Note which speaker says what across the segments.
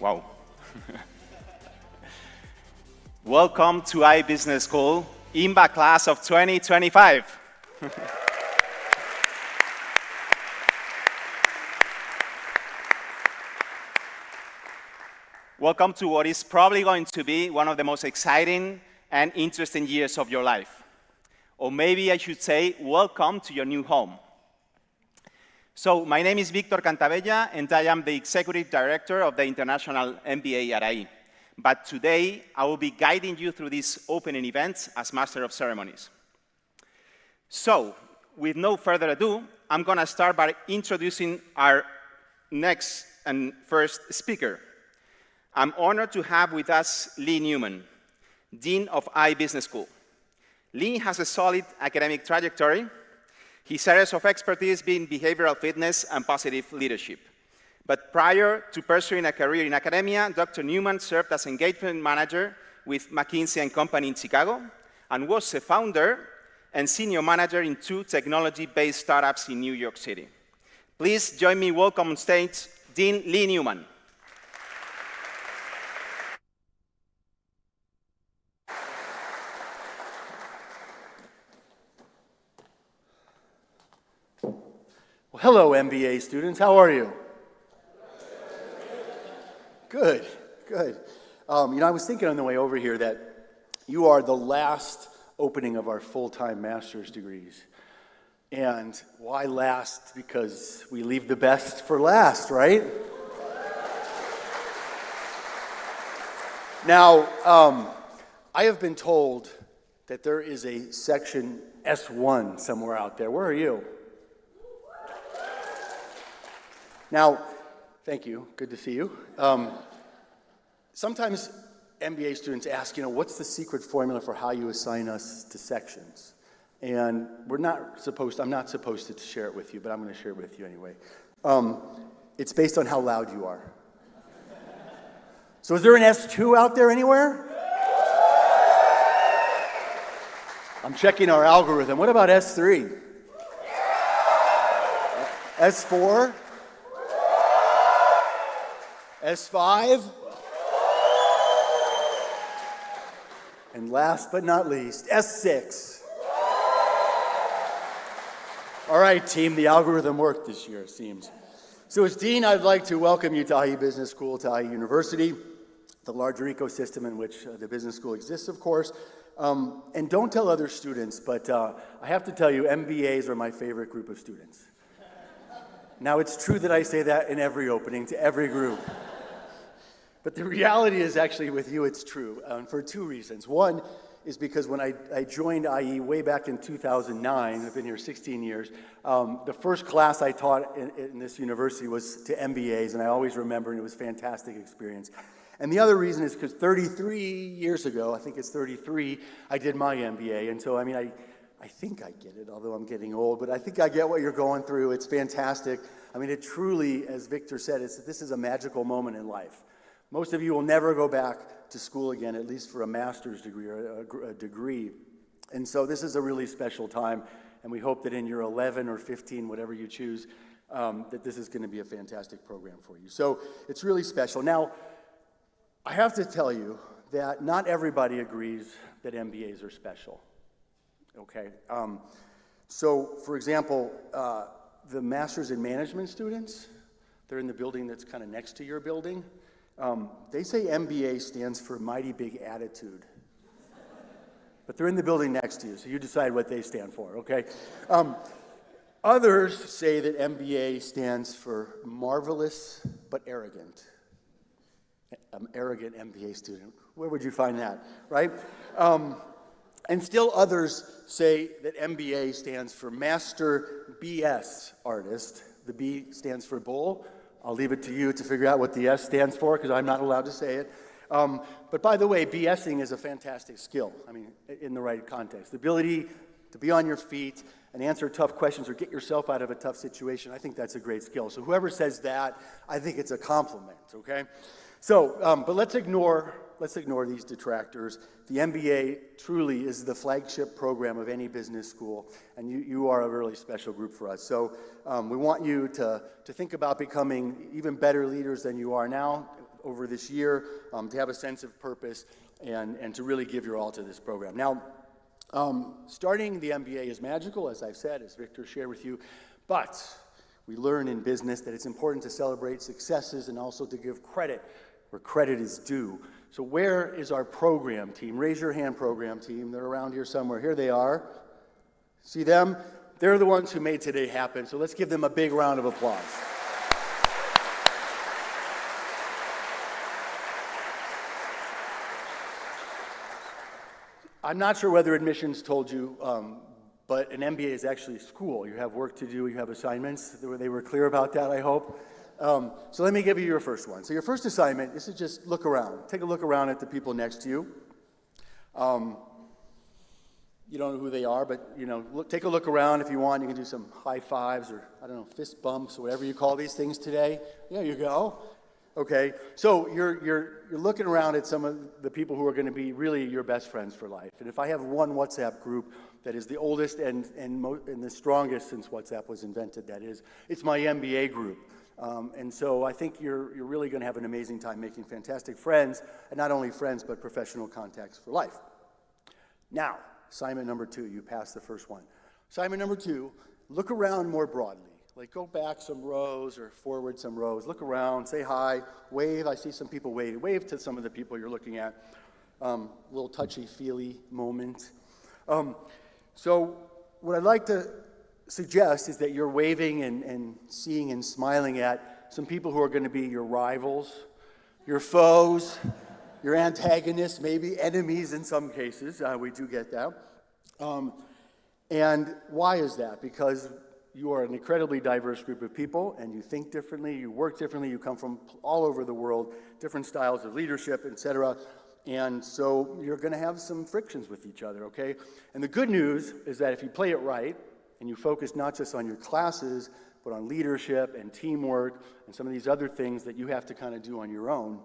Speaker 1: Wow. Welcome to iBusiness School, IMBA class of 2025. Welcome to what is probably going to be one of the most exciting and interesting years of your life. Or maybe I should say, welcome to your new home. So, my name is Victor Cantabella, and I am the Executive Director of the International MBA at IE. But today, I will be guiding you through these opening events as Master of Ceremonies. So, with no further ado, I'm going to start by introducing our next and first speaker. I'm honored to have with us Lee Newman, Dean of iBusiness School. Lee has a solid academic trajectory, his areas of expertise being behavioral fitness and positive leadership. But prior to pursuing a career in academia, Dr. Newman served as engagement manager with McKinsey & Company in Chicago and was a founder and senior manager in 2 technology-based startups in New York City. Please join me welcome on stage Dean Lee Newman.
Speaker 2: Well, hello, MBA students. How are you? Good, good. I was thinking on the way over here that you are the last opening of our full-time master's degrees. And why last? Because we leave the best for last, right? Now, I have been told that there is a section S1 somewhere out there. Where are you? Now, thank you. Good to see you. Sometimes MBA students ask, what's the secret formula for how you assign us to sections? And I'm not supposed to share it with you, but I'm going to share it with you anyway. It's based on how loud you are. So is there an S2 out there anywhere? I'm checking our algorithm. What about S3? S4? S5? And last but not least, S6. All right, team, the algorithm worked this year, it seems. So as Dean, I'd like to welcome you to IE Business School, to IE University, the larger ecosystem in which the business school exists, of course. And don't tell other students, but I have to tell you, MBAs are my favorite group of students. Now, it's true that I say that in every opening to every group. But the reality is actually with you, it's true, for 2 reasons. One is because when I joined IE way back in 2009, I've been here 16 years, the first class I taught in this university was to MBAs, and I always remember, and it was a fantastic experience. And the other reason is because 33 years ago, I think it's 33, I did my MBA. And so, I think I get it, although I'm getting old, but I think I get what you're going through. It's fantastic. It truly, as Victor said, this is a magical moment in life. Most of you will never go back to school again, at least for a master's degree or a degree. And so this is a really special time, and we hope that in your 11 or 15, whatever you choose, that this is going to be a fantastic program for you. So it's really special. Now, I have to tell you that not everybody agrees that MBAs are special. Okay? So, for example, the Masters in Management students, they're in the building that's kind of next to your building. They say MBA stands for Mighty Big Attitude. But they're in the building next to you, so you decide what they stand for, okay? Others say that MBA stands for Marvelous but Arrogant. An arrogant MBA student. Where would you find that, right? And still others say that MBA stands for Master BS Artist. The B stands for Bull. I'll leave it to you to figure out what the S stands for, because I'm not allowed to say it. But by the way, BSing is a fantastic skill, in the right context. The ability to be on your feet and answer tough questions or get yourself out of a tough situation, I think that's a great skill. So whoever says that, I think it's a compliment, okay? So, but let's ignore these detractors. The MBA truly is the flagship program of any business school, and you are a really special group for us. So we want you to think about becoming even better leaders than you are now, over this year, to have a sense of purpose, and to really give your all to this program. Now, starting the MBA is magical, as I've said, as Victor shared with you, but we learn in business that it's important to celebrate successes and also to give credit where credit is due. So where is our program team? Raise your hand, program team. They're around here somewhere. Here they are. See them? They're the ones who made today happen, so let's give them a big round of applause. I'm not sure whether admissions told you, but an MBA is actually a school. You have work to do, you have assignments. They were clear about that, I hope. So let me give you your first one. So your first assignment is to just look around. Take a look around at the people next to you. You don't know who they are, but take a look around if you want. You can do some high fives or, I don't know, fist bumps or whatever you call these things today. There you go. Okay, so you're looking around at some of the people who are going to be really your best friends for life. And if I have one WhatsApp group that is the oldest and the strongest since WhatsApp was invented, that is, it's my MBA group. And so I think you're really going to have an amazing time making fantastic friends, and not only friends, but professional contacts for life. Now, assignment number 2, you passed the first one. Assignment number 2, look around more broadly. Like go back some rows or forward some rows. Look around, say hi, wave. I see some people waving. Wave to some of the people you're looking at. Little touchy-feely moment. So what I'd like to suggest is that you're waving and seeing and smiling at some people who are going to be your rivals, your foes, your antagonists, maybe enemies in some cases. We do get that. And why is that? Because you are an incredibly diverse group of people, and you think differently, you work differently, you come from all over the world, different styles of leadership, etc. And so you're going to have some frictions with each other, okay? And the good news is that if you play it right, and you focus not just on your classes, but on leadership and teamwork and some of these other things that you have to kind of do on your own,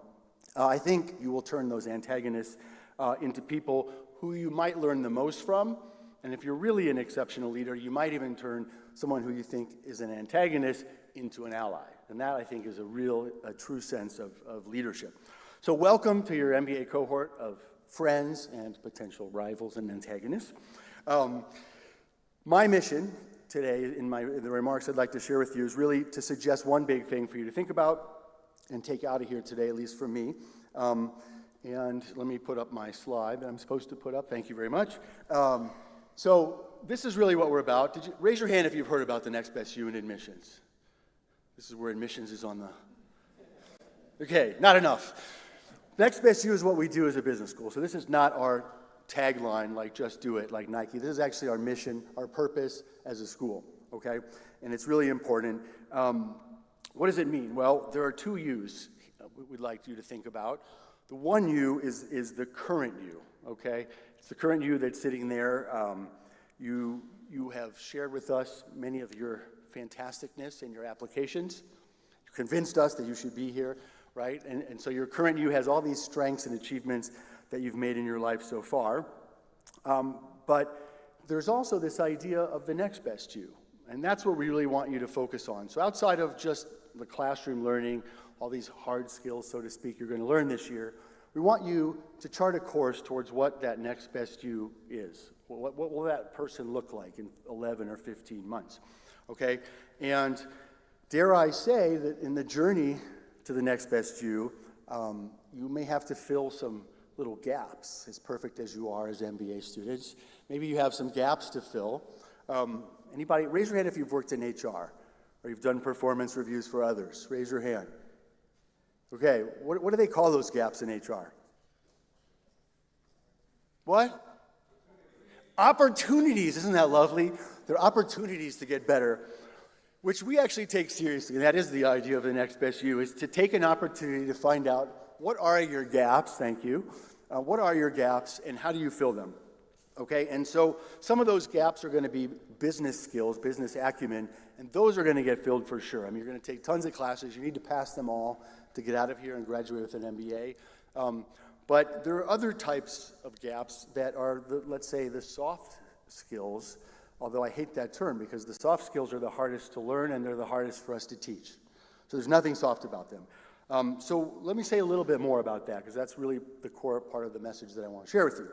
Speaker 2: I think you will turn those antagonists into people who you might learn the most from. And if you're really an exceptional leader, you might even turn someone who you think is an antagonist into an ally. And that, I think, is a true sense of leadership. So welcome to your MBA cohort of friends and potential rivals and antagonists. My mission today, in the remarks I'd like to share with you, is really to suggest one big thing for you to think about and take out of here today, at least from me. And let me put up my slide that I'm supposed to put up. Thank you very much. So this is really what we're about. Raise your hand if you've heard about the Next Best You in admissions. This is where admissions is on the... Okay, not enough. Next Best You is what we do as a business school. So this is not our tagline, like just do it, like Nike. This is actually our mission, our purpose as a school, okay? And it's really important. What does it mean? Well, there are 2 U's we'd like you to think about. The one U is the current you, okay? It's the current you that's sitting there. You have shared with us many of your fantasticness and your applications. You convinced us that you should be here, right? And so your current you has all these strengths and achievements that you've made in your life so far. But there's also this idea of the next best you. And that's what we really want you to focus on. So outside of just the classroom learning, all these hard skills, so to speak, you're going to learn this year, we want you to chart a course towards what that next best you is. What will that person look like in 11 or 15 months? Okay? And dare I say that in the journey to the next best you, you may have to fill some little gaps, as perfect as you are as MBA students. Maybe you have some gaps to fill. Anybody, raise your hand if you've worked in HR or you've done performance reviews for others. Raise your hand. Okay, what do they call those gaps in HR? What? Opportunities, isn't that lovely? They're opportunities to get better, which we actually take seriously. And that is the idea of the next best you, is to take an opportunity to find out what are your gaps, thank you, what are your gaps and how do you fill them? Okay, and so some of those gaps are going to be business skills, business acumen, and those are going to get filled for sure. I mean, you're going to take tons of classes. You need to pass them all to get out of here and graduate with an MBA. But there are other types of gaps that are, let's say, the soft skills, although I hate that term because the soft skills are the hardest to learn and they're the hardest for us to teach. So there's nothing soft about them. So let me say a little bit more about that, because that's really the core part of the message that I want to share with you.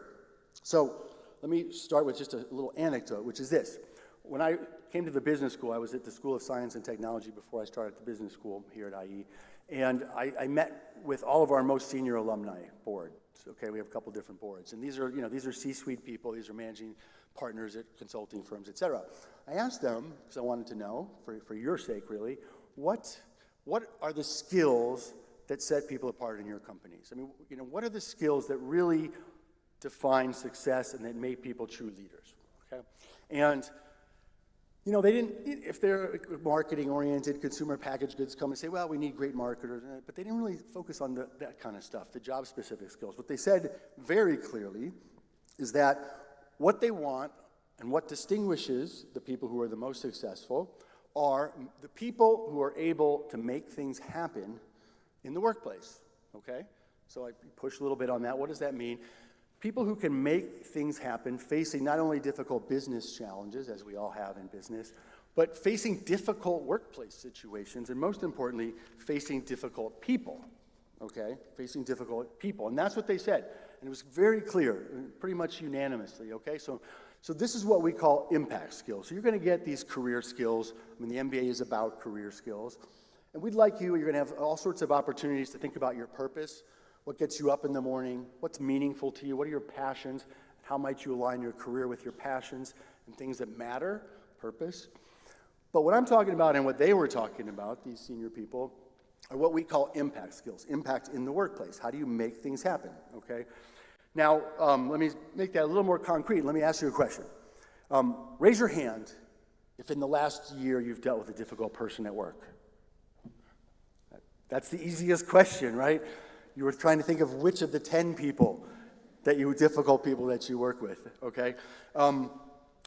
Speaker 2: So let me start with just a little anecdote, which is this. When I came to the business school, I was at the School of Science and Technology before I started the business school here at IE, and I met with all of our most senior alumni boards. Okay, we have a couple different boards, and these are C-suite people, these are managing partners at consulting firms, et cetera. I asked them, because I wanted to know, for your sake really, what are the skills that set people apart in your companies? I mean, what are the skills that really define success and that make people true leaders? Okay, and they didn't, if they're marketing-oriented, consumer packaged goods come and say, well, we need great marketers, but they didn't really focus on that kind of stuff, the job-specific skills. What they said very clearly is that what they want and what distinguishes the people who are the most successful are the people who are able to make things happen in the workplace, okay? So I push a little bit on that. What does that mean? People who can make things happen facing not only difficult business challenges, as we all have in business, but facing difficult workplace situations, and most importantly, facing difficult people, okay? Facing difficult people, and that's what they said. And it was very clear, pretty much unanimously, okay? So this is what we call impact skills. So you're gonna get these career skills. I mean, the MBA is about career skills. And we'd like you're gonna have all sorts of opportunities to think about your purpose. What gets you up in the morning? What's meaningful to you? What are your passions? How might you align your career with your passions and things that matter? Purpose. But what I'm talking about and what they were talking about, these senior people, are what we call impact skills. Impact in the workplace. How do you make things happen? Okay. Now, let me make that a little more concrete. Let me ask you a question. Raise your hand if in the last year you've dealt with a difficult person at work. That's the easiest question, right? You were trying to think of which of the 10 people difficult people that you work with, okay?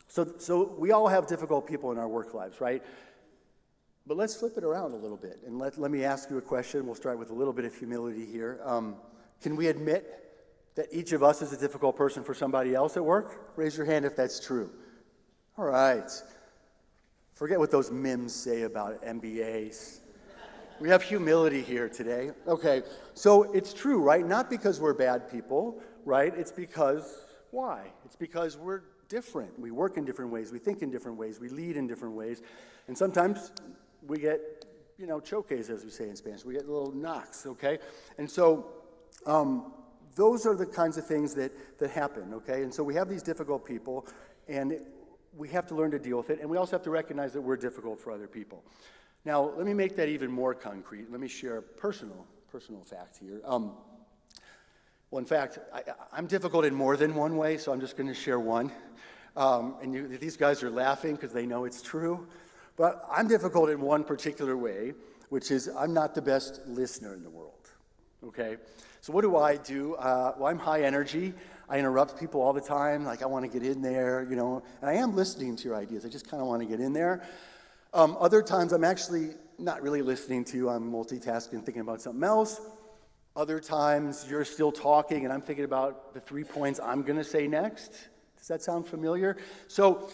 Speaker 2: So we all have difficult people in our work lives, right? But let's flip it around a little bit, and let me ask you a question. We'll start with a little bit of humility here. Can we admit that each of us is a difficult person for somebody else at work? Raise your hand if that's true. All right. Forget what those MIMs say about MBAs. We have humility here today. Okay, so it's true, right? Not because we're bad people, right? It's because, why? It's because we're different. We work in different ways. We think in different ways. We lead in different ways. And sometimes we get, choques, as we say in Spanish. We get little knocks, okay? And so those are the kinds of things that happen, okay? And so we have these difficult people, and we have to learn to deal with it. And we also have to recognize that we're difficult for other people. Now, let me make that even more concrete. Let me share a personal fact here. Well, in fact, I'm difficult in more than one way, so I'm just going to share one. These guys are laughing because they know it's true. But I'm difficult in one particular way, which is I'm not the best listener in the world, okay? So what do? Well, I'm high energy. I interrupt people all the time. Like, I want to get in there, and I am listening to your ideas. I just kind of want to get in there. Other times, I'm actually not really listening to you. I'm multitasking, thinking about something else. Other times, you're still talking, and I'm thinking about the 3 points I'm going to say next. Does that sound familiar? So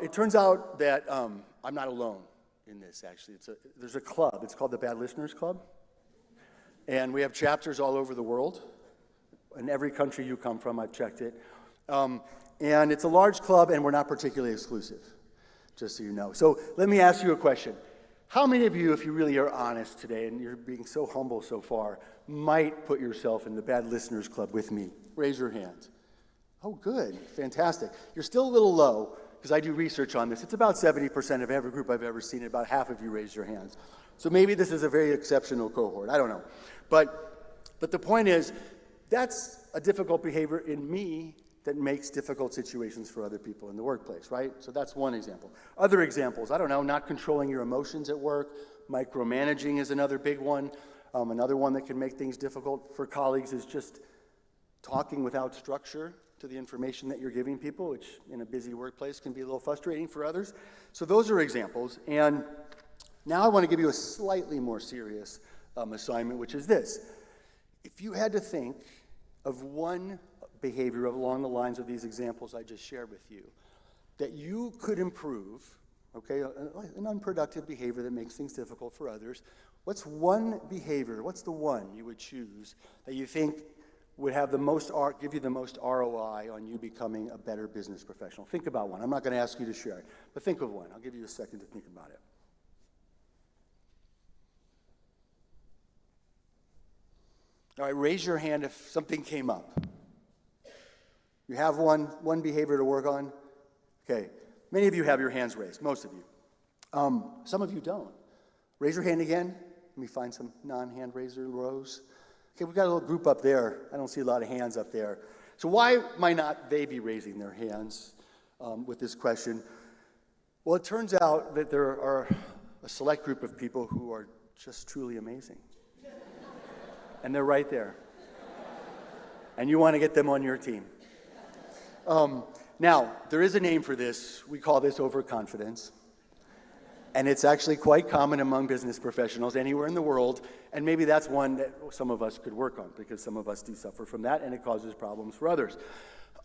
Speaker 2: it turns out that I'm not alone in this, actually. There's a club. It's called the Bad Listeners Club. And we have chapters all over the world. In every country you come from, I've checked it. And it's a large club, and we're not particularly exclusive, just so you know. So let me ask you a question. How many of you, if you really are honest today, and you're being so humble so far, might put yourself in the Bad Listeners Club with me? Raise your hand. Oh, good. Fantastic. You're still a little low, because I do research on this. It's about 70% of every group I've ever seen, and about half of you raise your hands. So maybe this is a very exceptional cohort. I don't know. But the point is, that's a difficult behavior in me that makes difficult situations for other people in the workplace, right? So that's one example. Other examples, I don't know, not controlling your emotions at work. Micromanaging is another big one. Another one that can make things difficult for colleagues is just talking without structure to the information that you're giving people, which in a busy workplace can be a little frustrating for others. So those are examples. And now I want to give you a slightly more serious assignment, which is this. If you had to think of one behavior along the lines of these examples I just shared with you that you could improve, okay? An unproductive behavior that makes things difficult for others. What's one behavior, what's the one you would choose that you think would have the most, give you the most ROI on you becoming a better business professional? Think about one. I'm not going to ask you to share it, but think of one. I'll give you a second to think about it. All right, raise your hand if something came up. You have one behavior to work on? Okay, many of you have your hands raised, most of you. Some of you don't. Raise your hand again. Let me find some non-hand raiser rows. Okay, we've got a little group up there. I don't see a lot of hands up there. So why might not they be raising their hands with this question? Well, it turns out that there are a select group of people who are just truly amazing. And they're right there. And you want to get them on your team. Now, there is a name for this. We call this overconfidence. And it's actually quite common among business professionals anywhere in the world. And maybe that's one that some of us could work on, because some of us do suffer from that, and it causes problems for others.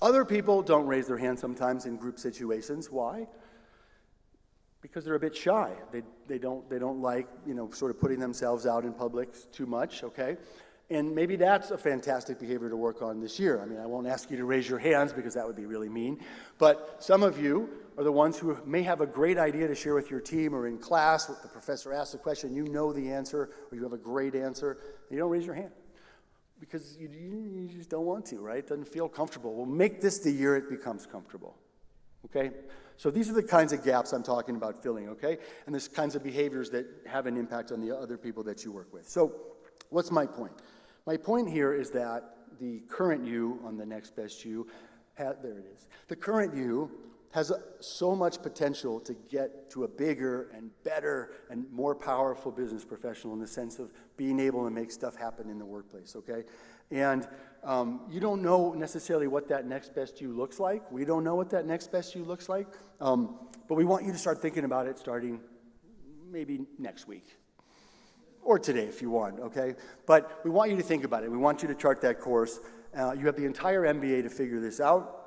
Speaker 2: Other people don't raise their hand sometimes in group situations. Why? Because they're a bit shy. They don't like, sort of putting themselves out in public too much, okay? And maybe that's a fantastic behavior to work on this year. I mean, I won't ask you to raise your hands because that would be really mean. But some of you are the ones who may have a great idea to share with your team, or in class, if the professor asks a question, you know the answer, or you have a great answer, and you don't raise your hand. Because you just don't want to, right? It doesn't feel comfortable. Well, make this the year it becomes comfortable, okay? So these are the kinds of gaps I'm talking about filling, okay? And there's kinds of behaviors that have an impact on the other people that you work with. So what's my point? My point here is that the current you on the next best you, there it is. The current you has so much potential to get to a bigger and better and more powerful business professional in the sense of being able to make stuff happen in the workplace, okay? And you don't know necessarily what that next best you looks like. We don't know what that next best you looks like. But we want you to start thinking about it starting maybe next week. Or today if you want, okay? But we want you to think about it. We want you to chart that course. You have the entire MBA to figure this out.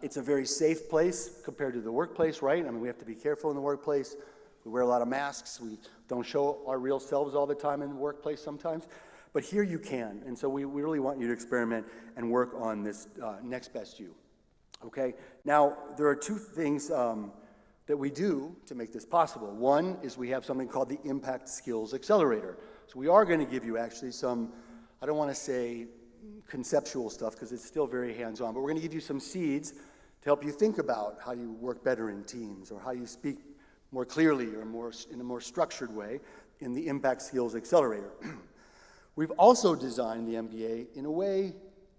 Speaker 2: It's a very safe place compared to the workplace, right? I mean, we have to be careful in the workplace. We wear a lot of masks. We don't show our real selves all the time in the workplace sometimes. But here you can. And so we really want you to experiment and work on this next best you, okay? Now, there are two things that we do to make this possible. One is we have something called the Impact Skills Accelerator. So we are going to give you actually some, I don't want to say conceptual stuff because it's still very hands-on, but we're going to give you some seeds to help you think about how you work better in teams, or how you speak more clearly or in a more structured way in the Impact Skills Accelerator. We've also designed the MBA in a way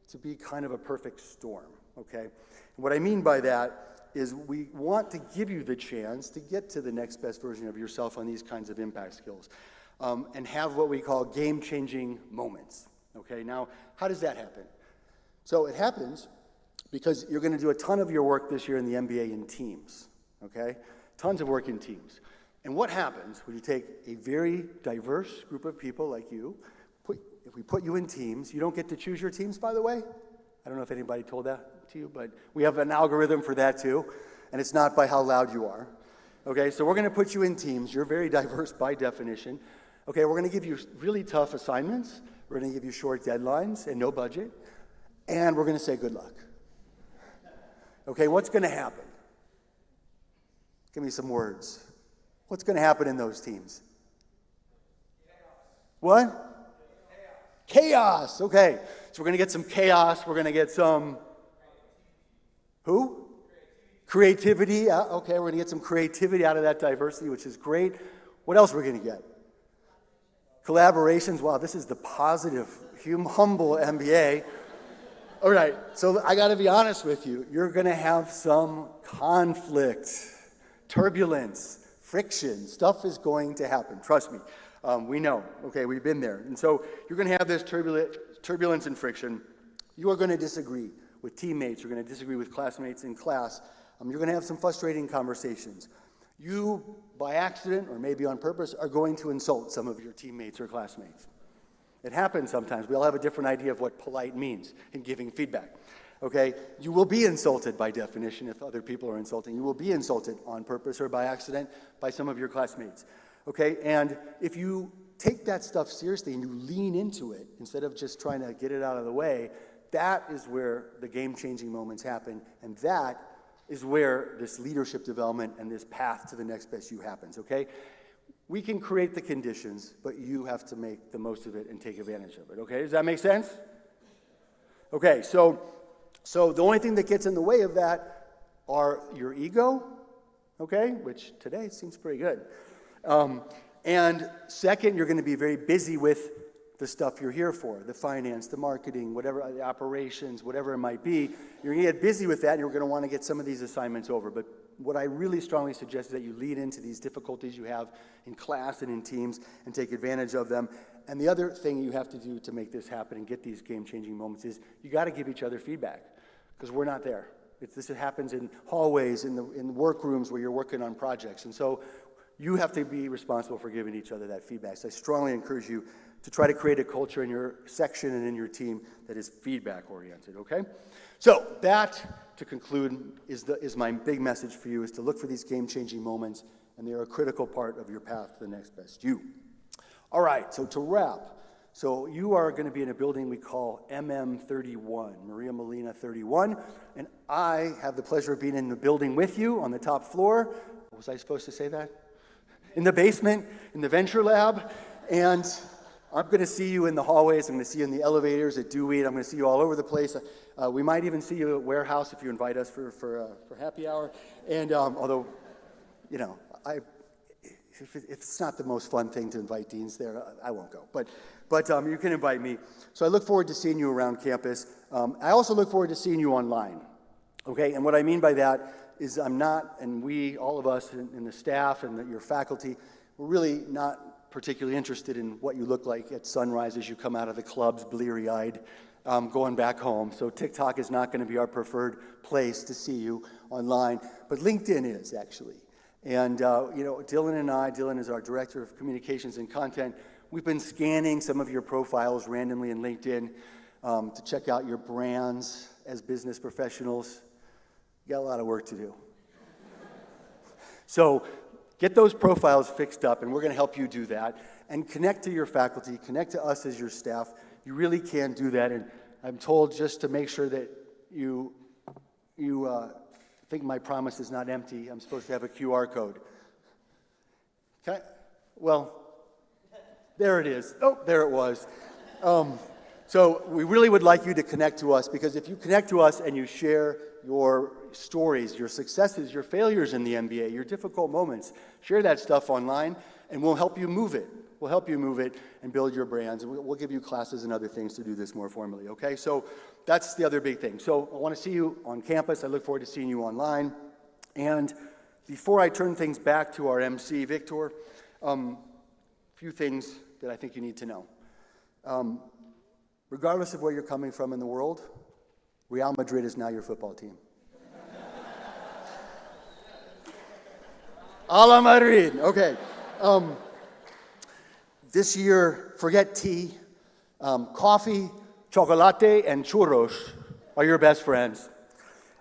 Speaker 2: to be kind of a perfect storm, okay? And what I mean by that is we want to give you the chance to get to the next best version of yourself on these kinds of impact skills, and have what we call game-changing moments, okay? Now, how does that happen? So it happens because you're going to do a ton of your work this year in the MBA in teams, okay? Tons of work in teams. And what happens when you take a very diverse group of people like you, if we put you in teams, you don't get to choose your teams, by the way. I don't know if anybody told that to you, but we have an algorithm for that too, and it's not by how loud you are. Okay, so we're going to put you in teams. You're very diverse by definition. Okay, we're going to give you really tough assignments. We're going to give you short deadlines and no budget, and we're going to say good luck. Okay, what's going to happen? Give me some words. What's going to happen in those teams? What? Chaos. Okay, so we're going to get some chaos. We're going to get some, who? Creativity. Okay, we're going to get some creativity out of that diversity, which is great. What else are we going to get? Collaborations. Wow, this is the positive, humble MBA. All right, so I got to be honest with you. You're going to have some conflict, turbulence, friction. Stuff is going to happen. Trust me. We know, okay, we've been there. And so you're going to have this turbulence and friction. You are going to disagree with teammates. You're going to disagree with classmates in class. You're going to have some frustrating conversations. You, by accident or maybe on purpose, are going to insult some of your teammates or classmates. It happens sometimes. We all have a different idea of what polite means in giving feedback. okay? You will be insulted by definition if other people are insulting. You will be insulted on purpose or by accident by some of your classmates, okay? And if you take that stuff seriously and you lean into it instead of just trying to get it out of the way, that is where the game-changing moments happen, and that is where this leadership development and this path to the next best you happens, okay? We can create the conditions, but you have to make the most of it and take advantage of it, okay? Does that make sense? Okay, so the only thing that gets in the way of that are your ego, okay, which today seems pretty good. And second, you're going to be very busy with the stuff you're here for, the finance, the marketing, whatever, the operations, whatever it might be. You're going to get busy with that, and you're going to want to get some of these assignments over. But what I really strongly suggest is that you lead into these difficulties you have in class and in teams and take advantage of them. And the other thing you have to do to make this happen and get these game-changing moments is you got to give each other feedback, because we're not there. This happens in hallways, in workrooms where you're working on projects. And so you have to be responsible for giving each other that feedback. So I strongly encourage you to try to create a culture in your section and in your team that is feedback-oriented, okay? So that, to conclude, is my big message for you, is to look for these game-changing moments, and they are a critical part of your path to the next best you. All right, so to wrap, so you are going to be in a building we call MM31, Maria Molina 31, and I have the pleasure of being in the building with you on the top floor. Was I supposed to say that? In the basement, in the venture lab, and I'm going to see you in the hallways. I'm going to see you in the elevators at Dewey. I'm going to see you all over the place. We might even see you at Warehouse if you invite us for happy hour. And although, you know, if it's not the most fun thing to invite deans there, I won't go. But you can invite me. So I look forward to seeing you around campus. I also look forward to seeing you online. Okay, and what I mean by that is I'm not, and we, all of us in the staff and your faculty, we're really not particularly interested in what you look like at sunrise as you come out of the clubs bleary-eyed, going back home. So TikTok is not going to be our preferred place to see you online, but LinkedIn is, actually. And, you know, Dylan is our Director of Communications and Content. We've been scanning some of your profiles randomly in LinkedIn to check out your brands as business professionals. You got a lot of work to do. So get those profiles fixed up, and we're going to help you do that. And connect to your faculty, connect to us as your staff. You really can do that. And I'm told just to make sure that you think my promise is not empty, I'm supposed to have a QR code. Okay? Well, there it is. Oh, there it was. So we really would like you to connect to us, because if you connect to us and you share your stories, your successes, your failures in the MBA, your difficult moments, share that stuff online, and we'll help you move it. We'll help you move it and build your brands, and we'll give you classes and other things to do this more formally, okay? So that's the other big thing. So I want to see you on campus. I look forward to seeing you online. And before I turn things back to our MC, Victor, a few things that I think you need to know. Regardless of where you're coming from in the world, Real Madrid is now your football team. A la Madrid, okay. This year, forget tea. Coffee, chocolate, and churros are your best friends.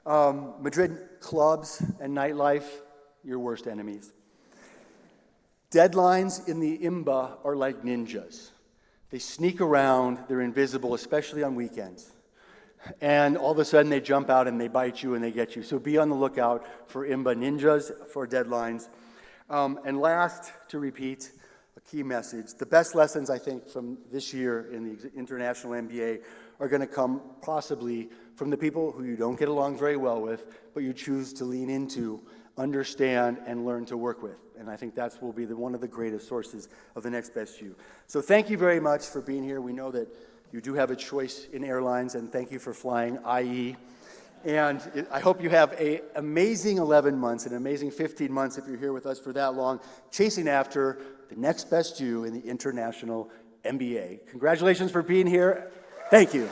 Speaker 2: Madrid clubs and nightlife, your worst enemies. Deadlines in the IMBA are like ninjas. They sneak around, they're invisible, especially on weekends. And all of a sudden they jump out and they bite you and they get you. So be on the lookout for IMBA ninjas, for deadlines. And last, to repeat, a key message. The best lessons, I think, from this year in the International MBA are going to come possibly from the people who you don't get along very well with, but you choose to lean into, understand, and learn to work with. And I think that will be one of the greatest sources of the next best you. So thank you very much for being here. We know that you do have a choice in airlines, and thank you for flying IE. And I hope you have an amazing 11 months, an amazing 15 months if you're here with us for that long, chasing after the next best you in the International MBA. Congratulations for being here. Thank you.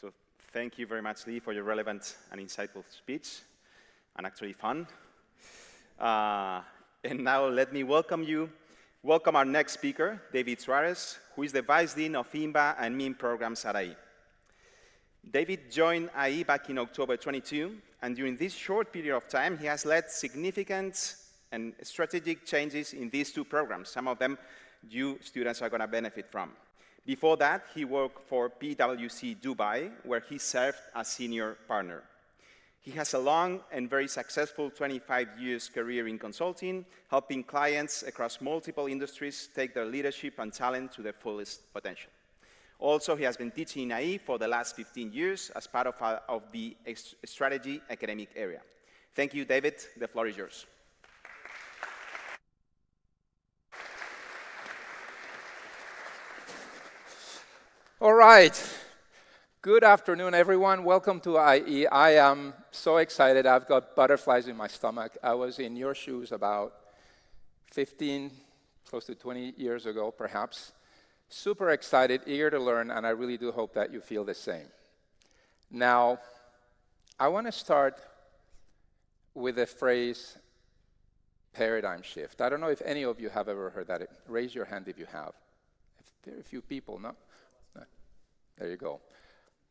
Speaker 1: So thank you very much, Lee, for your relevant and insightful speech, and actually fun. And now let me welcome our next speaker, David Suarez, who is the Vice Dean of INBA and MIM programs at IE. David joined IE back in October 22, and during this short period of time, he has led significant and strategic changes in these two programs. Some of them you students are going to benefit from. Before that, he worked for PwC Dubai, where he served as senior partner. He has a long and very successful 25 years career in consulting, helping clients across multiple industries take their leadership and talent to their fullest potential. Also, he has been teaching in IE for the last 15 years as part of the strategy academic area. Thank you, David. The floor is yours.
Speaker 3: All right. Good afternoon, everyone. Welcome to IE. I am so excited. I've got butterflies in my stomach. I was in your shoes about 15, close to 20 years ago, perhaps. Super excited, eager to learn, and I really do hope that you feel the same. Now, I want to start with the phrase paradigm shift. I don't know if any of you have ever heard that. Raise your hand if you have. Very few people, no? There you go.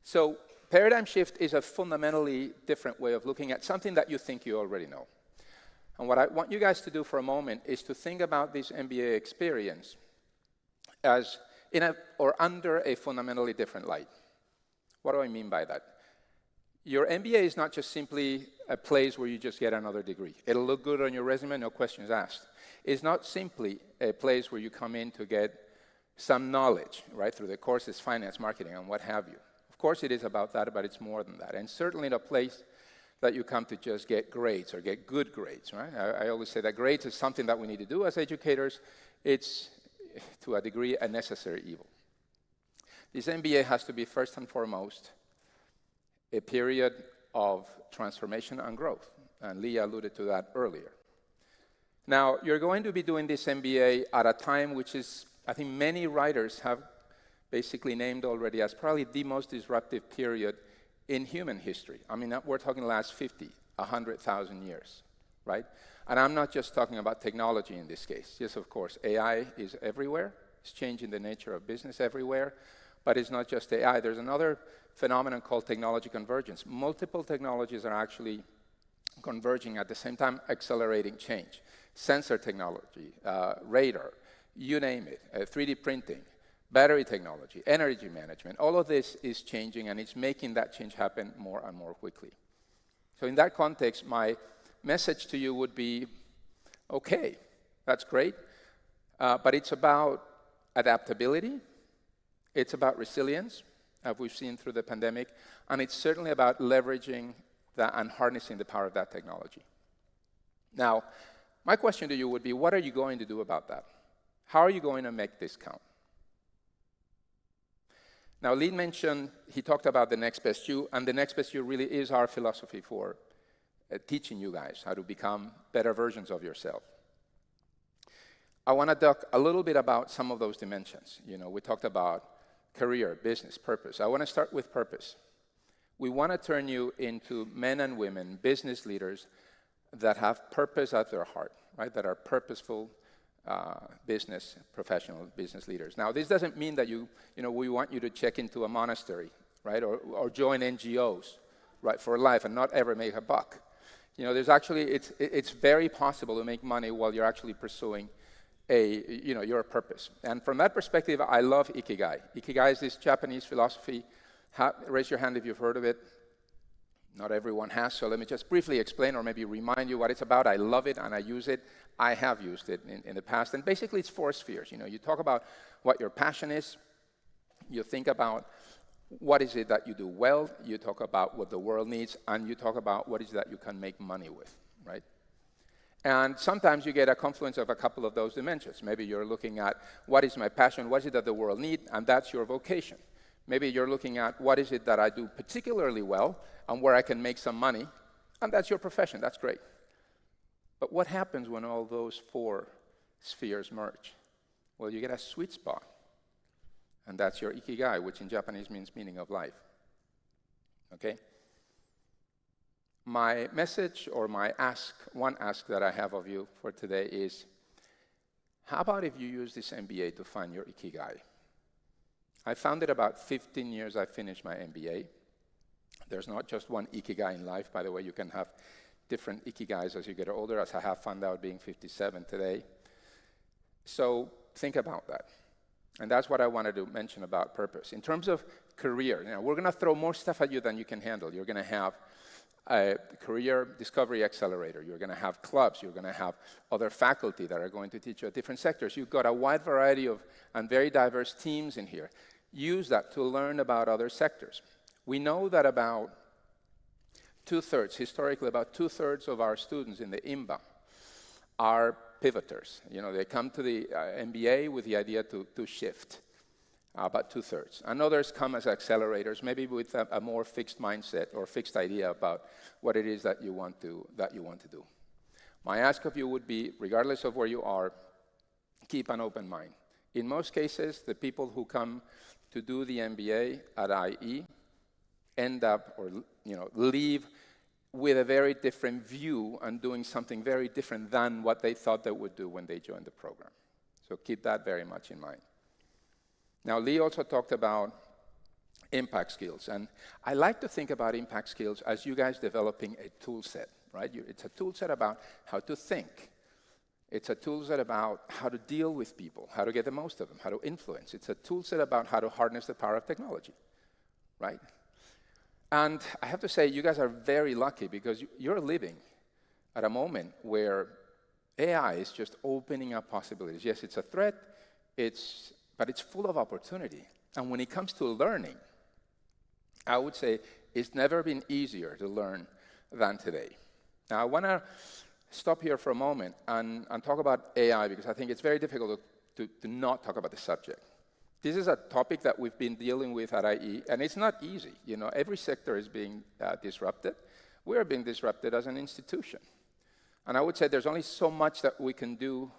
Speaker 3: So paradigm shift is a fundamentally different way of looking at something that you think you already know. And what I want you guys to do for a moment is to think about this MBA experience as under a fundamentally different light. What do I mean by that? Your MBA is not just simply a place where you just get another degree. It'll look good on your resume, no questions asked. It's not simply a place where you come in to get some knowledge, right, through the courses, finance, marketing, and what have you. Of course it is about that, but it's more than that. And certainly a place that you come to just get grades or get good grades, right? I always say that grades is something that we need to do as educators. It's, to a degree, a necessary evil. This MBA has to be, first and foremost, a period of transformation and growth. And Leah alluded to that earlier. Now, you're going to be doing this MBA at a time which is, I think many writers have basically named already as probably the most disruptive period in human history. I mean, we're talking the last 50, 100,000 years, right? And I'm not just talking about technology in this case. Yes, of course, AI is everywhere. It's changing the nature of business everywhere. But it's not just AI. There's another phenomenon called technology convergence. Multiple technologies are actually converging at the same time, accelerating change. Sensor technology, radar, you name it, 3D printing, battery technology, energy management, all of this is changing, and it's making that change happen more and more quickly. So in that context, my message to you would be, okay, that's great, but it's about adaptability, it's about resilience, as we've seen through the pandemic, and it's certainly about leveraging that and harnessing the power of that technology. Now, my question to you would be, what are you going to do about that? How are you going to make this count? Now, Lee mentioned, he talked about the next best you, and the next best you really is our philosophy for teaching you guys how to become better versions of yourself. I want to talk a little bit about some of those dimensions. You know, we talked about career, business, purpose. I want to start with purpose. We want to turn you into men and women, business leaders that have purpose at their heart, right? That are purposeful professional business leaders. Now, this doesn't mean that we want you to check into a monastery, right? Or join NGOs, right, for life and not ever make a buck. You know, there's actually, it's very possible to make money while you're actually pursuing your purpose. And from that perspective, I love Ikigai. Ikigai is this Japanese philosophy. Raise your hand if you've heard of it. Not everyone has, so let me just briefly explain or maybe remind you what it's about. I love it and I use it. I have used it in the past. And basically, it's 4 spheres. You know, you talk about what your passion is. You think about what is it that you do well. You talk about what the world needs. And you talk about what is it that you can make money with, right? And sometimes you get a confluence of a couple of those dimensions. Maybe you're looking at what is my passion, what is it that the world needs, and that's your vocation. Maybe you're looking at what is it that I do particularly well and where I can make some money, and that's your profession. That's great. But what happens when all those 4 spheres merge? Well, you get a sweet spot, and that's your Ikigai, which in Japanese means meaning of life. okay? My message or my ask, one ask that I have of you for today is, how about if you use this MBA to find your ikigai? I found it about 15 years I finished my MBA. There's not just one ikigai in life. By the way, you can have different ikigais as you get older, as I have found out being 57 today. So think about that. And that's what I wanted to mention about purpose. In terms of career, we're going to throw more stuff at you than you can handle. You're going to have a career discovery accelerator. You're going to have clubs. You're going to have other faculty that are going to teach you at different sectors. You've got a wide variety of and very diverse teams in here. Use that to learn about other sectors. We know that about historically, about two-thirds of our students in the IMBA are pivoters. They come to the MBA with the idea to shift, about two-thirds. And others come as accelerators, maybe with a more fixed mindset or fixed idea about what it is that you want to do. My ask of you would be, regardless of where you are, keep an open mind. In most cases, the people who come to do the MBA at IE end up or leave with a very different view and doing something very different than what they thought they would do when they joined the program. So keep that very much in mind. Now, Lee also talked about impact skills. And I like to think about impact skills as you guys developing a tool set, right? It's a tool set about how to think. It's a tool set about how to deal with people, how to get the most of them, how to influence. It's a tool set about how to harness the power of technology, right? And I have to say, you guys are very lucky because you're living at a moment where AI is just opening up possibilities. Yes, it's a threat, but it's full of opportunity. And when it comes to learning, I would say it's never been easier to learn than today. Now, I want to stop here for a moment and talk about AI because I think it's very difficult to not talk about the subject. This is a topic that we've been dealing with at IE, and it's not easy. Every sector is being disrupted. We're being disrupted as an institution. And I would say there's only so much that we can do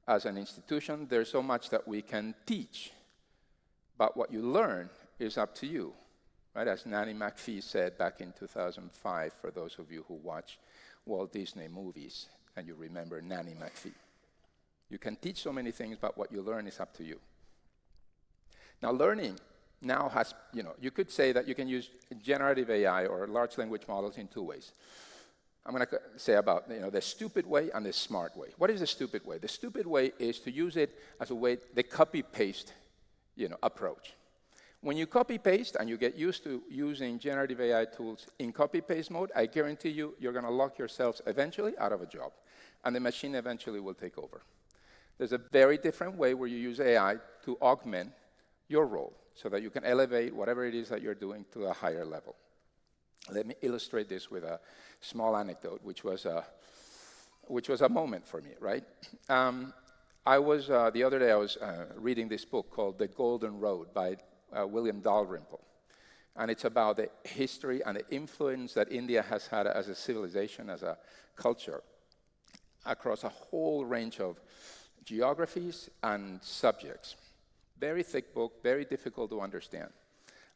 Speaker 3: as an institution. There's so much that we can teach. But what you learn is up to you, right? As Nanny McPhee said back in 2005, for those of you who watch Walt Disney movies and you remember Nanny McPhee. You can teach so many things, but what you learn is up to you. Now, learning now has, you could say that you can use generative AI or large language models in two ways. I'm going to say about, the stupid way and the smart way. What is the stupid way? The stupid way is to use it as a way, the copy-paste, approach. When you copy-paste and you get used to using generative AI tools in copy-paste mode, I guarantee you, you're going to lock yourselves eventually out of a job, and the machine eventually will take over. There's a very different way where you use AI to augment your role so that you can elevate whatever it is that you're doing to a higher level. Let me illustrate this with a small anecdote, which was a moment for me, right? The other day I was reading this book called The Golden Road by William Dalrymple. And it's about the history and the influence that India has had as a civilization, as a culture, across a whole range of geographies and subjects. Very thick book, very difficult to understand.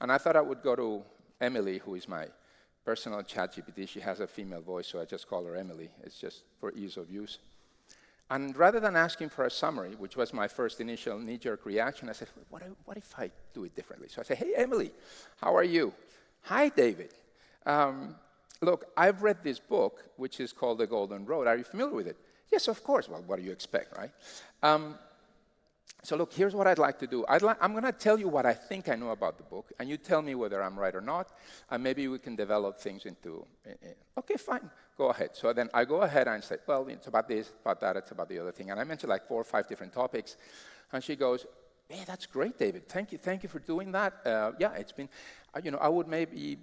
Speaker 3: And I thought I would go to Emily, who is my personal ChatGPT. She has a female voice, so I just call her Emily. It's just for ease of use. And rather than asking for a summary, which was my first initial knee-jerk reaction, I said, what if I do it differently? So I said, hey, Emily, how are you? Hi, David. Look, I've read this book, which is called The Golden Road. Are you familiar with it? Yes, of course. Well, what do you expect, right? So look, here's what I'd like to do. I'm going to tell you what I think I know about the book, and you tell me whether I'm right or not, and maybe we can develop things into, okay, fine, go ahead. So then I go ahead and say, well, it's about this, about that, it's about the other thing. And I mentioned like 4 or 5 different topics, and she goes, hey, that's great, David. Thank you for doing that. Yeah, it's been, I would maybe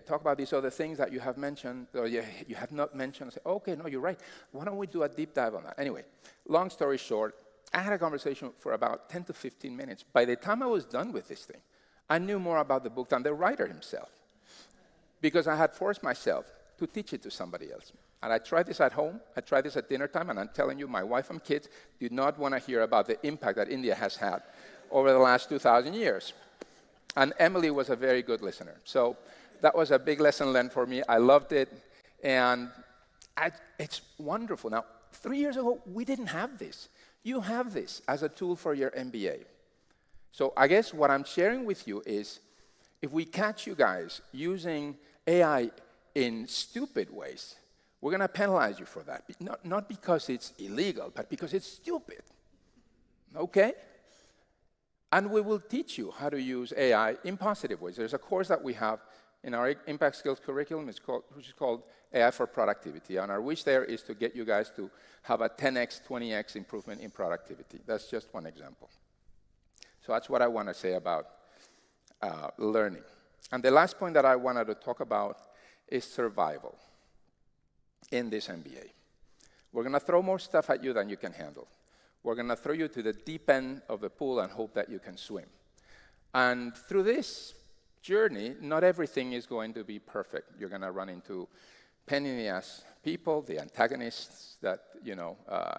Speaker 3: talk about these other things that you have mentioned, or you have not mentioned. I say, okay, no, you're right. Why don't we do a deep dive on that? Anyway, long story short, I had a conversation for about 10 to 15 minutes. By the time I was done with this thing, I knew more about the book than the writer himself, because I had forced myself to teach it to somebody else. And I tried this at home, I tried this at dinner time, and I'm telling you, my wife and kids did not want to hear about the impact that India has had over the last 2,000 years. And Emily was a very good listener. So that was a big lesson learned for me. I loved it, and it's wonderful. Now, 3 years ago, we didn't have this. You have this as a tool for your MBA. So I guess what I'm sharing with you is, if we catch you guys using AI in stupid ways, we're going to penalize you for that. Not because it's illegal, but because it's stupid. Okay? And we will teach you how to use AI in positive ways. There's a course that we have in our Impact Skills curriculum, which is called AI for Productivity. And our wish there is to get you guys to have a 10x, 20x improvement in productivity. That's just one example. So that's what I want to say about learning. And the last point that I wanted to talk about is survival in this MBA. We're going to throw more stuff at you than you can handle. We're going to throw you to the deep end of the pool and hope that you can swim. And through this journey, not everything is going to be perfect. You're going to run into pain in the ass people, the antagonists that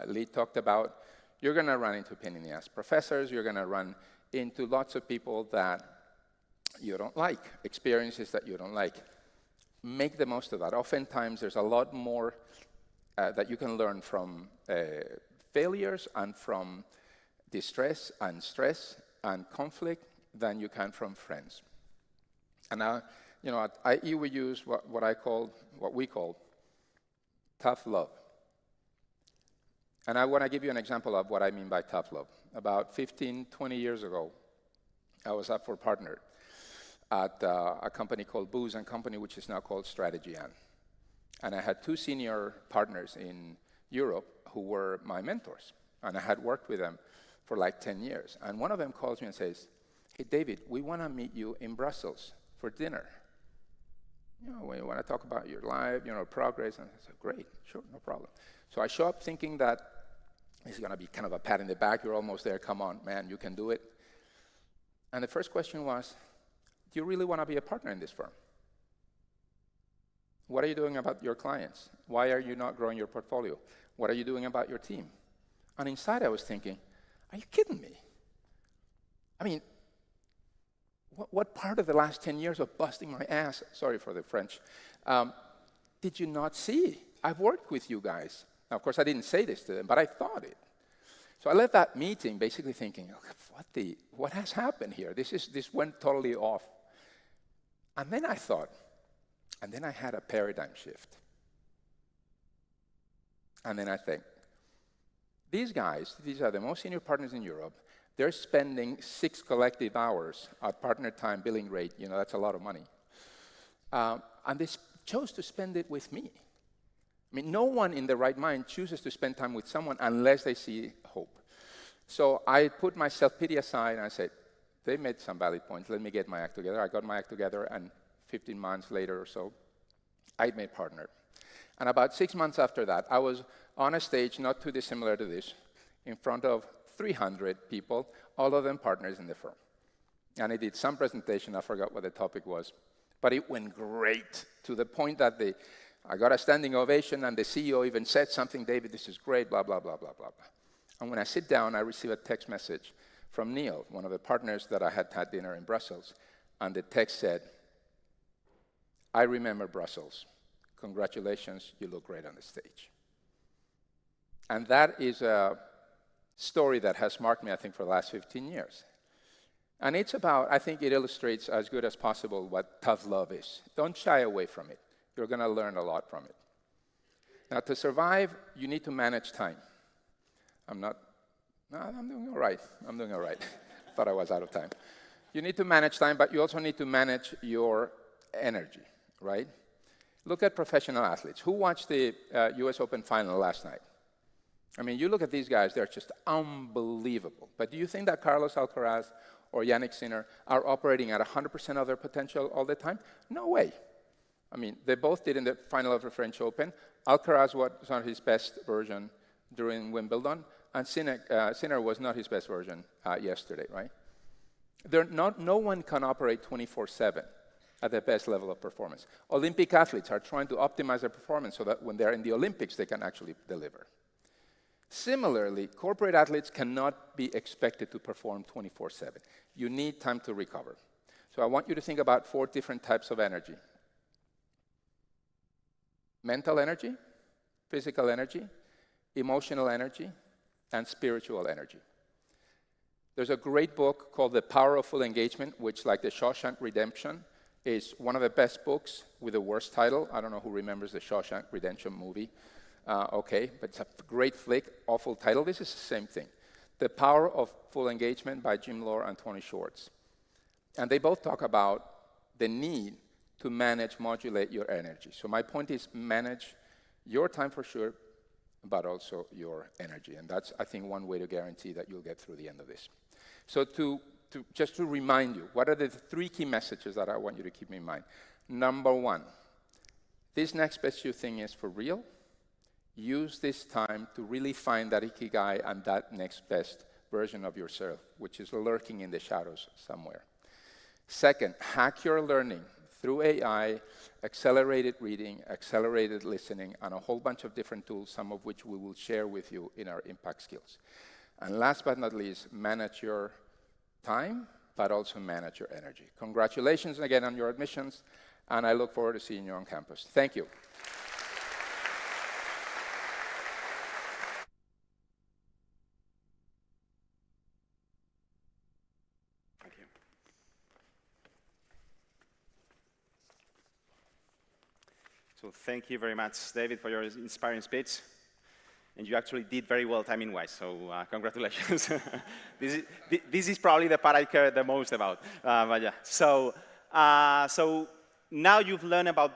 Speaker 3: Lee talked about. You're going to run into pain in the ass professors. You're going to run into lots of people that you don't like, experiences that you don't like. Make the most of that. Oftentimes, there's a lot more that you can learn from failures and from distress and stress and conflict than you can from friends. And at IE, we use what we call tough love. And I want to give you an example of what I mean by tough love. About 15, 20 years ago, I was up for partner at a company called Booz & Company, which is now called Strategy Ann. And I had two senior partners in Europe who were my mentors. And I had worked with them for like 10 years. And one of them calls me and says, "Hey, David, we want to meet you in Brussels for dinner. We want to talk about your life, progress." And I said, "Great, sure, no problem." So I show up thinking that it's going to be kind of a pat in the back. You're almost there. Come on, man, you can do it. And the first question was, do you really want to be a partner in this firm? What are you doing about your clients? Why are you not growing your portfolio? What are you doing about your team? And inside I was thinking, are you kidding me? I mean, what part of the last 10 years of busting my ass, sorry for the French, did you not see? I've worked with you guys. Now, of course, I didn't say this to them, but I thought it. So I left that meeting basically thinking, what has happened here? This went totally off. And then I thought, and then I had a paradigm shift. And then I think, these guys, these are the most senior partners in Europe. They're spending 6 collective hours at partner time billing rate. That's a lot of money. And they chose to spend it with me. I mean, no one in their right mind chooses to spend time with someone unless they see hope. So I put my self-pity aside and I said, they made some valid points. Let me get my act together. I got my act together, and 15 months later or so, I made partner. And about 6 months after that, I was on a stage not too dissimilar to this, in front of 300 people, all of them partners in the firm. And I did some presentation. I forgot what the topic was. But it went great, to the point that I got a standing ovation, and the CEO even said something, "David, this is great, blah, blah, blah, blah, blah, blah." And when I sit down, I receive a text message from Neil, one of the partners that I had had dinner in Brussels. And the text said, "I remember Brussels. Congratulations, you look great on the stage." And that is a story that has marked me, I think, for the last 15 years. And it's about, I think it illustrates as good as possible what tough love is. Don't shy away from it. You're going to learn a lot from it. Now, to survive, you need to manage time. I'm doing all right. I'm doing all right. Thought I was out of time. You need to manage time, but you also need to manage your energy, right? Look at professional athletes. Who watched the US Open final last night? I mean, you look at these guys, they're just unbelievable. But do you think that Carlos Alcaraz or Yannick Sinner are operating at 100% of their potential all the time? No way. I mean, they both did in the final of the French Open. Alcaraz was on his best version during Wimbledon, and Sinner was not his best version yesterday, right? No one can operate 24/7 at the best level of performance. Olympic athletes are trying to optimize their performance so that when they're in the Olympics, they can actually deliver. Similarly, corporate athletes cannot be expected to perform 24/7. You need time to recover. So I want you to think about 4 different types of energy. mental energy, physical energy, emotional energy, and spiritual energy. There's a great book called The Power of Full Engagement, which, like The Shawshank Redemption, is one of the best books with the worst title. I don't know who remembers the Shawshank Redemption movie. Okay, but it's a great flick, awful title. This is the same thing. The Power of Full Engagement by Jim Lohr and Tony Schwartz. And they both talk about the need to manage, modulate your energy. So my point is manage your time for sure, but also your energy. And that's, I think, one way to guarantee that you'll get through the end of this. So just to remind you, what are the 3 key messages that I want you to keep in mind? Number 1, this next best you thing is for real. Use this time to really find that ikigai and that next best version of yourself, which is lurking in the shadows somewhere. Second, hack your learning through AI, accelerated reading, accelerated listening, and a whole bunch of different tools, some of which we will share with you in our impact skills. And last but not least, manage your time, but also manage your energy. Congratulations again on your admissions, and I look forward to seeing you on campus. Thank you.
Speaker 1: Thank you. So thank you very much, David, for your inspiring speech. And you actually did very well timing-wise, so congratulations. This is probably the part I care the most about. But yeah, so now you've learned about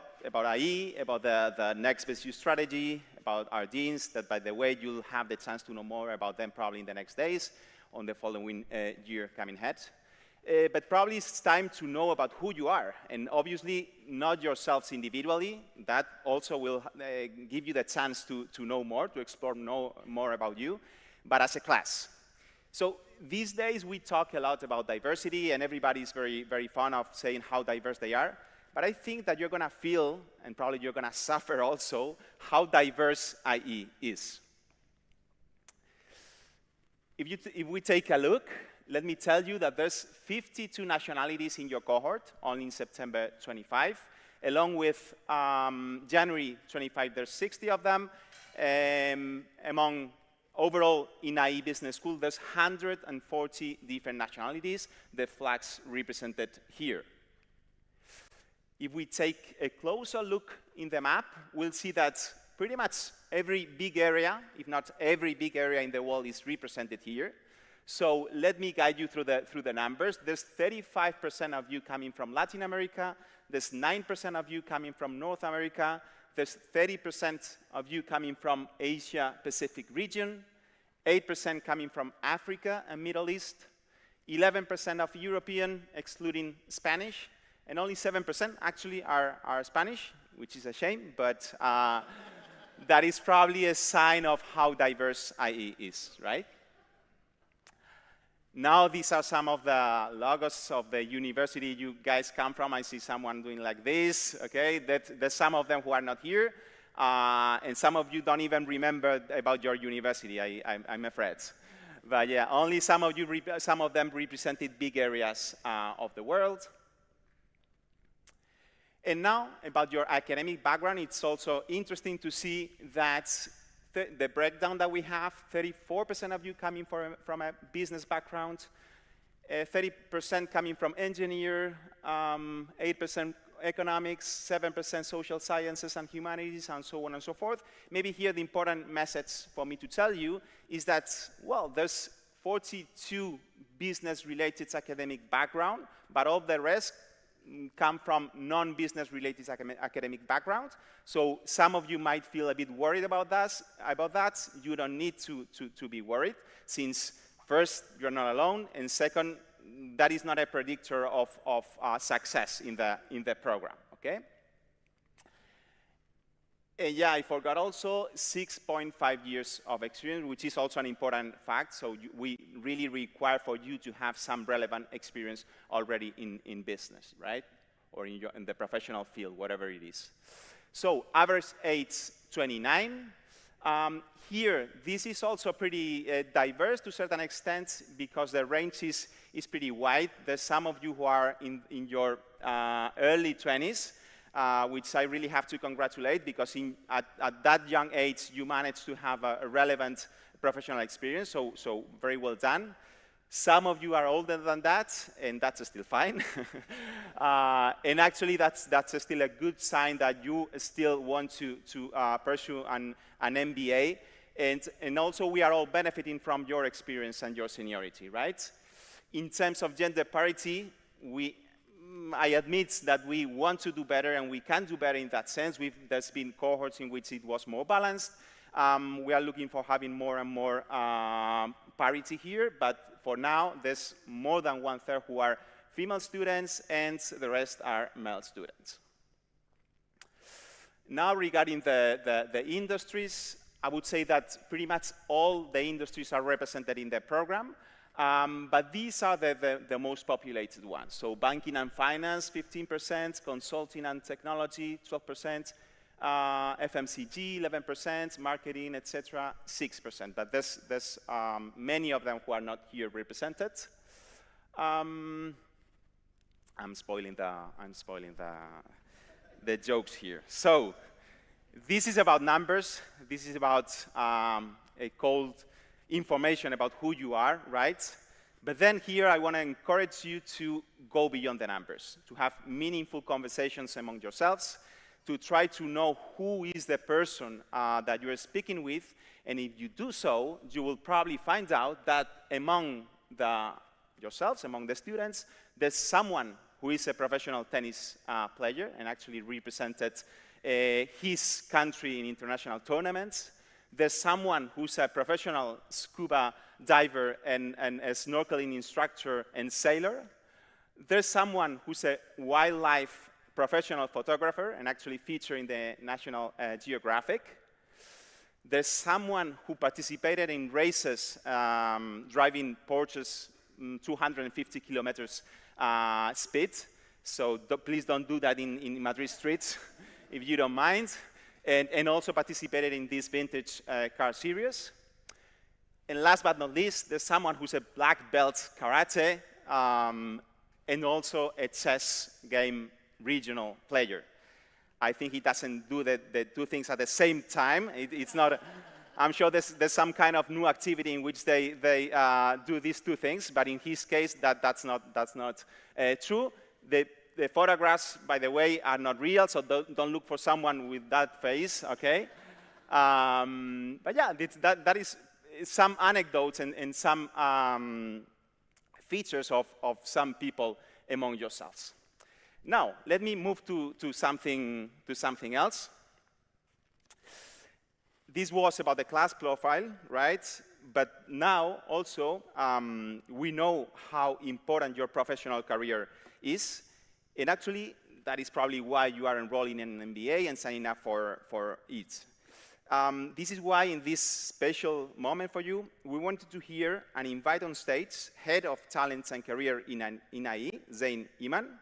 Speaker 1: IE, about the next best use strategy, about our deans, that, by the way, you'll have the chance to know more about them probably in the next days, on the following year coming ahead. But probably it's time to know about who you are, and obviously not yourselves individually. That also will give you the chance to know more, to explore more about you, but as a class. So these days we talk a lot about diversity, and everybody's very, very fond of saying how diverse they are. But I think that you're going to feel, and probably you're going to suffer also, how diverse IE is. If we take a look, let me tell you that there's 52 nationalities in your cohort, only in September 25. Along with January 25, there's 60 of them. Among overall in IE Business School, there's 140 different nationalities, the flags represented here. If we take a closer look in the map, we'll see that pretty much every big area, if not every big area in the world, is represented here. So let me guide you through the numbers. There's 35% of you coming from Latin America. There's 9% of you coming from North America. There's 30% of you coming from Asia Pacific region. 8% coming from Africa and Middle East. 11% of European, excluding Spanish. And only 7% actually are Spanish, which is a shame, but that is probably a sign of how diverse IE is, right? Now these are some of the logos of the university you guys come from. I see someone doing like this, okay? There's some of them who are not here, and some of you don't even remember about your university, I'm afraid. But yeah, only some of them represented big areas of the world. And now, about your academic background, it's also interesting to see that the breakdown that we have, 34% of you coming from a business background, 30% coming from engineer, 8% economics, 7% social sciences and humanities, and so on and so forth. Maybe here the important message for me to tell you is that, well, there's 42 business-related academic background, but all the rest come from non-business related academic background. So some of you might feel a bit worried about that. You don't need to be worried, since first, you're not alone, and second, that is not a predictor of success in the program, okay? And yeah, I forgot also 6.5 years of experience, which is also an important fact. So we really require for you to have some relevant experience already in business, right? Or in the professional field, whatever it is. So average age 29. Here, this is also pretty diverse to a certain extent because the range is pretty wide. There's some of you who are in your early 20s. which I really have to congratulate because at that young age, you managed to have a relevant professional experience, so very well done. Some of you are older than that, and that's still fine. And actually, that's still a good sign that you still want to pursue an MBA. And also, we are all benefiting from your experience and your seniority, right? In terms of gender parity, I admit that we want to do better, and we can do better in that sense. There's been cohorts in which it was more balanced. We are looking for having more and more parity here, but for now, there's more than 1/3 who are female students, and the rest are male students. Now, regarding the industries, I would say that pretty much all the industries are represented in the program, but these are the most populated ones. So banking and finance, 15%, consulting and technology, 12%, FMCG, 11%, marketing, etc., 6%. But there's many of them who are not here represented. I'm spoiling the jokes here. So this is about numbers. This is about a cold information about who you are, right? But then here I want to encourage you to go beyond the numbers, to have meaningful conversations among yourselves, to try to know who is the person that you're speaking with, and if you do so, you will probably find out that among yourselves, among the students, there's someone who is a professional tennis player and actually represented his country in international tournaments. There's someone who's a professional scuba diver and a snorkeling instructor and sailor. There's someone who's a wildlife professional photographer and actually featured in the National Geographic. There's someone who participated in races driving Porsches 250 kilometers speed. So please don't do that in Madrid streets, if you don't mind. And also participated in this vintage car series. And last but not least, there's someone who's a black belt karate and also a chess game regional player. I think he doesn't do the two things at the same time. It's not. I'm sure there's some kind of new activity in which they do these two things, but in his case, that's not true. The photographs, by the way, are not real, so don't look for someone with that face, okay? But yeah, that is some anecdotes and some features of some people among yourselves. Now, let me move to something else. This was about the class profile, right? But now, also, we know how important your professional career is. And actually, that is probably why you are enrolling in an MBA and signing up for it. This is why, in this special moment for you, we wanted to hear and invite on stage Head of Talents and Career in IE, Zain Iman,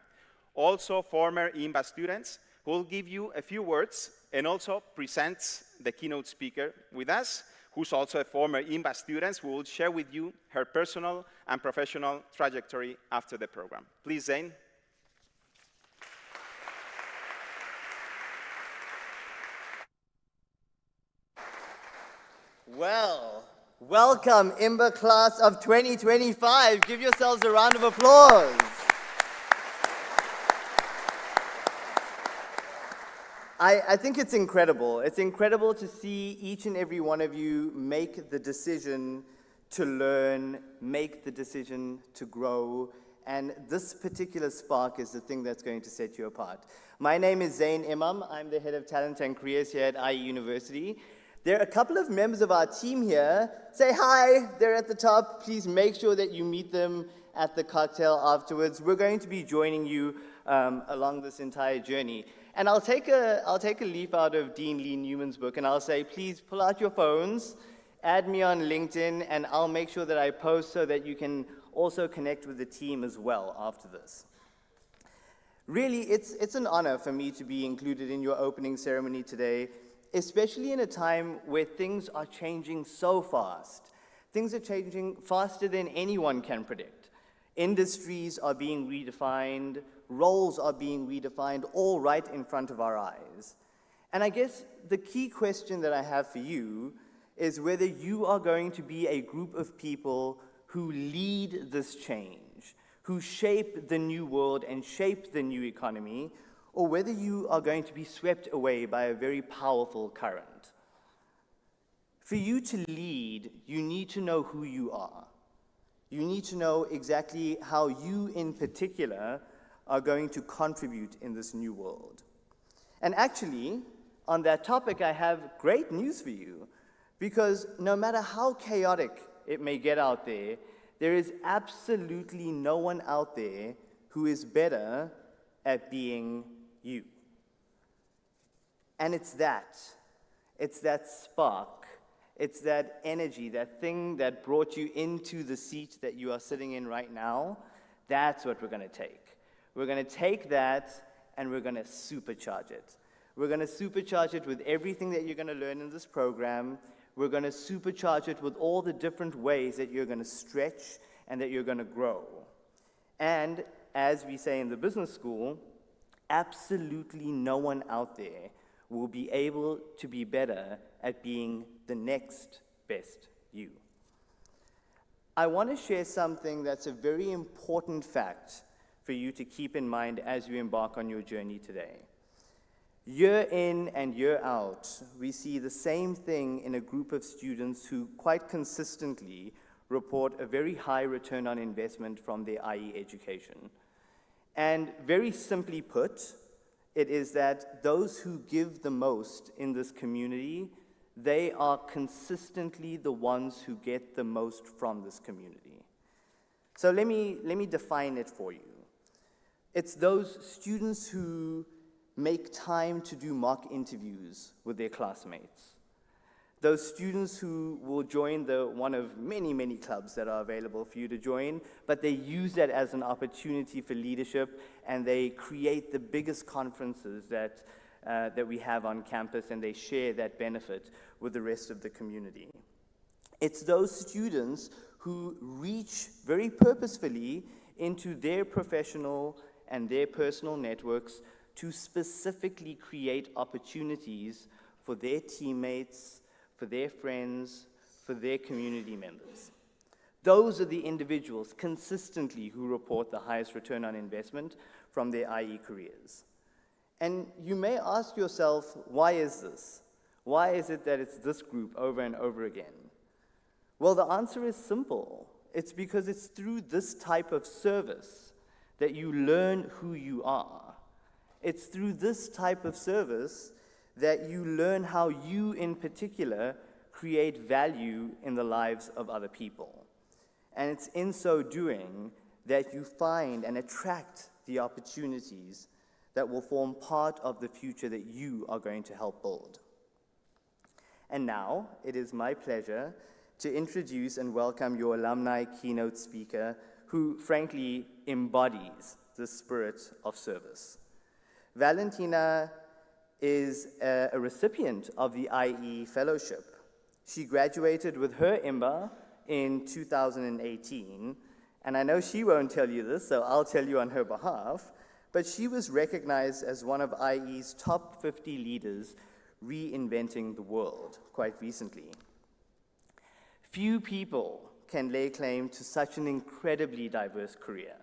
Speaker 1: also former IMBA students, who will give you a few words and also present the keynote speaker with us, who's also a former IMBA student, who will share with you her personal and professional trajectory after the program. Please, Zain.
Speaker 4: Well, welcome, IMBA class of 2025. Give yourselves a round of applause. I think it's incredible. It's incredible to see each and every one of you make the decision to learn, make the decision to grow, and this particular spark is the thing that's going to set you apart. My name is Zain Imam. I'm the Head of Talent and Careers here at IE University. There are a couple of members of our team here. Say hi, they're at the top. Please make sure that you meet them at the cocktail afterwards. We're going to be joining you along this entire journey. And I'll take a leaf out of Dean Lee Newman's book, and I'll say, please pull out your phones, add me on LinkedIn, and I'll make sure that I post so that you can also connect with the team as well after this. Really, it's an honor for me to be included in your opening ceremony today, especially in a time where things are changing so fast. Things are changing faster than anyone can predict. Industries are being redefined, roles are being redefined, all right in front of our eyes. And I guess the key question that I have for you is whether you are going to be a group of people who lead this change, who shape the new world and shape the new economy, or whether you are going to be swept away by a very powerful current. For you to lead, you need to know who you are. You need to know exactly how you in particular are going to contribute in this new world. And actually, on that topic, I have great news for you, because no matter how chaotic it may get out there, there is absolutely no one out there who is better at being you. And it's that spark, it's that energy, that thing that brought you into the seat that you are sitting in right now. That's what we're going to take. We're going to take that and we're going to supercharge it. We're going to supercharge it with everything that you're going to learn in this program. We're going to supercharge it with all the different ways that you're going to stretch and that you're going to grow. And as we say in the business school, absolutely no one out there will be able to be better at being the next best you. I want to share something that's a very important fact for you to keep in mind as you embark on your journey today. Year in and year out, we see the same thing in a group of students who quite consistently report a very high return on investment from their IE education. And very simply put, it is that those who give the most in this community, they are consistently the ones who get the most from this community. So let me define it for you. It's those students who make time to do mock interviews with their classmates. Those students who will join one of many, many clubs that are available for you to join, but they use that as an opportunity for leadership, and they create the biggest conferences that we have on campus, and they share that benefit with the rest of the community. It's those students who reach very purposefully into their professional and their personal networks to specifically create opportunities for their teammates, for their friends, for their community members. Those are the individuals consistently who report the highest return on investment from their IE careers. And you may ask yourself, why is this? Why is it that it's this group over and over again? Well, the answer is simple. It's because it's through this type of service that you learn who you are. It's through this type of service that you learn how you, in particular, create value in the lives of other people. And it's in so doing that you find and attract the opportunities that will form part of the future that you are going to help build. And now, it is my pleasure to introduce and welcome your alumni keynote speaker, who frankly embodies the spirit of service. Valentina is a recipient of the IE Fellowship. She graduated with her MBA in 2018, and I know she won't tell you this, so I'll tell you on her behalf, but she was recognized as one of IE's top 50 leaders reinventing the world quite recently. Few people can lay claim to such an incredibly diverse career.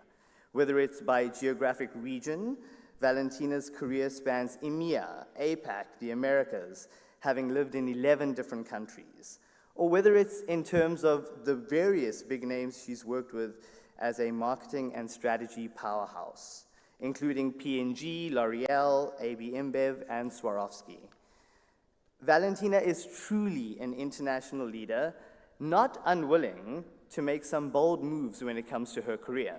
Speaker 4: Whether it's by geographic region, Valentina's career spans EMEA, APAC, the Americas, having lived in 11 different countries. Or whether it's in terms of the various big names she's worked with as a marketing and strategy powerhouse, including P&G, L'Oreal, AB InBev, and Swarovski. Valentina is truly an international leader, not unwilling to make some bold moves when it comes to her career.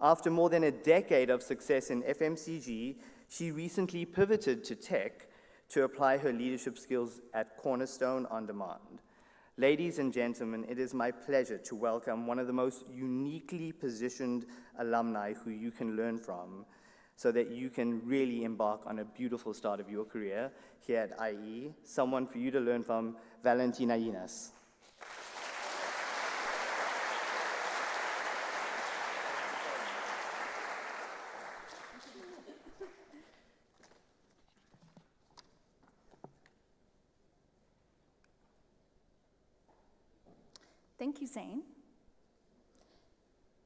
Speaker 4: After more than a decade of success in FMCG, she recently pivoted to tech to apply her leadership skills at Cornerstone On Demand. Ladies and gentlemen, it is my pleasure to welcome one of the most uniquely positioned alumni who you can learn from so that you can really embark on a beautiful start of your career here at IE. Someone for you to learn from, Valentina Yinas.
Speaker 5: Thank you, Zane.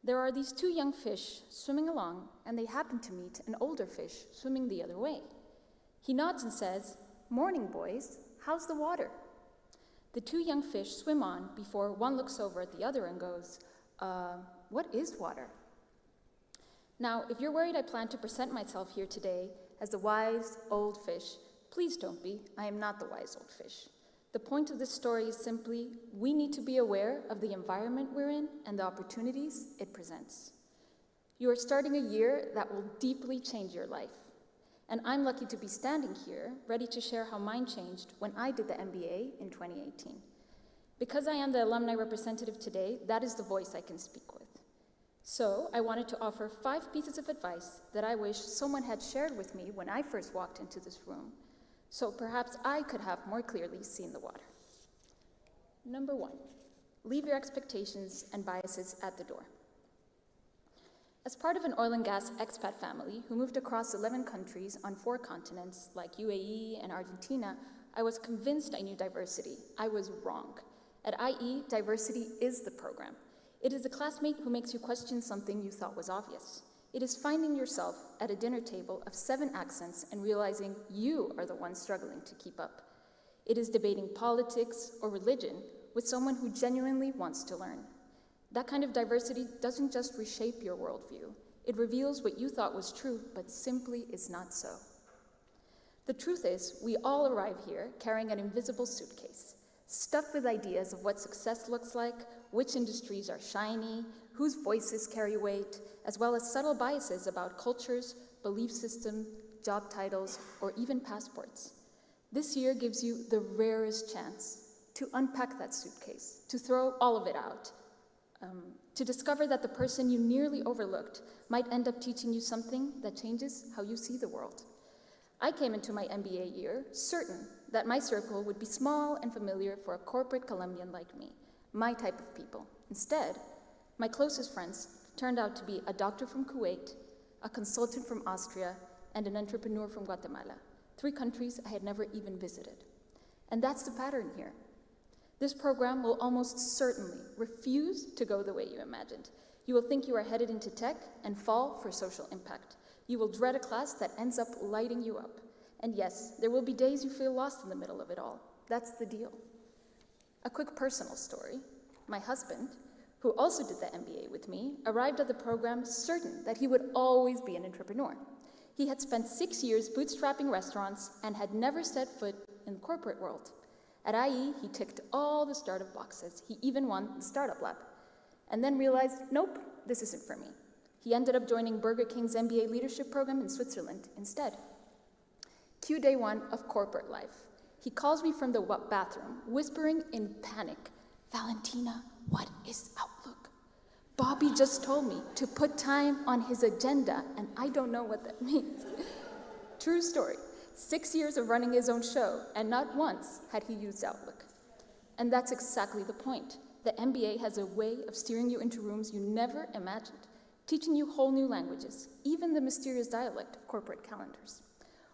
Speaker 5: There are these two young fish swimming along, and they happen to meet an older fish swimming the other way. He nods and says, "Morning, boys. How's the water?" The two young fish swim on before one looks over at the other and goes, what is water?" Now, if you're worried I plan to present myself here today as the wise old fish, please don't be. I am not the wise old fish. The point of this story is simply, we need to be aware of the environment we're in and the opportunities it presents. You are starting a year that will deeply change your life. And I'm lucky to be standing here, ready to share how mine changed when I did the MBA in 2018. Because I am the alumni representative today, that is the voice I can speak with. So I wanted to offer 5 pieces of advice that I wish someone had shared with me when I first walked into this room, so perhaps I could have more clearly seen the water. Number 1, leave your expectations and biases at the door. As part of an oil and gas expat family who moved across 11 countries on 4 continents like UAE and Argentina, I was convinced I knew diversity. I was wrong. At IE, diversity is the program. It is a classmate who makes you question something you thought was obvious. It is finding yourself at a dinner table of 7 accents and realizing you are the one struggling to keep up. It is debating politics or religion with someone who genuinely wants to learn. That kind of diversity doesn't just reshape your worldview. It reveals what you thought was true, but simply is not so. The truth is, we all arrive here carrying an invisible suitcase, stuffed with ideas of what success looks like, which industries are shiny, whose voices carry weight, as well as subtle biases about cultures, belief systems, job titles, or even passports. This year gives you the rarest chance to unpack that suitcase, to throw all of it out, to discover that the person you nearly overlooked might end up teaching you something that changes how you see the world. I came into my MBA year certain that my circle would be small and familiar for a corporate Colombian like me, my type of people. Instead, my closest friends turned out to be a doctor from Kuwait, a consultant from Austria, and an entrepreneur from Guatemala, 3 countries I had never even visited. And that's the pattern here. This program will almost certainly refuse to go the way you imagined. You will think you are headed into tech and fall for social impact. You will dread a class that ends up lighting you up. And yes, there will be days you feel lost in the middle of it all. That's the deal. A quick personal story. My husband, who also did the MBA with me, arrived at the program certain that he would always be an entrepreneur. He had spent 6 years bootstrapping restaurants and had never set foot in the corporate world. At IE, he ticked all the startup boxes. He even won the Startup Lab. And then realized, nope, this isn't for me. He ended up joining Burger King's MBA leadership program in Switzerland instead. Cue day 1 of corporate life. He calls me from the bathroom, whispering in panic, "Valentina, what is Outlook? Bobby just told me to put time on his agenda, and I don't know what that means." True story. 6 years of running his own show, and not once had he used Outlook. And that's exactly the point. The MBA has a way of steering you into rooms you never imagined, teaching you whole new languages, even the mysterious dialect of corporate calendars.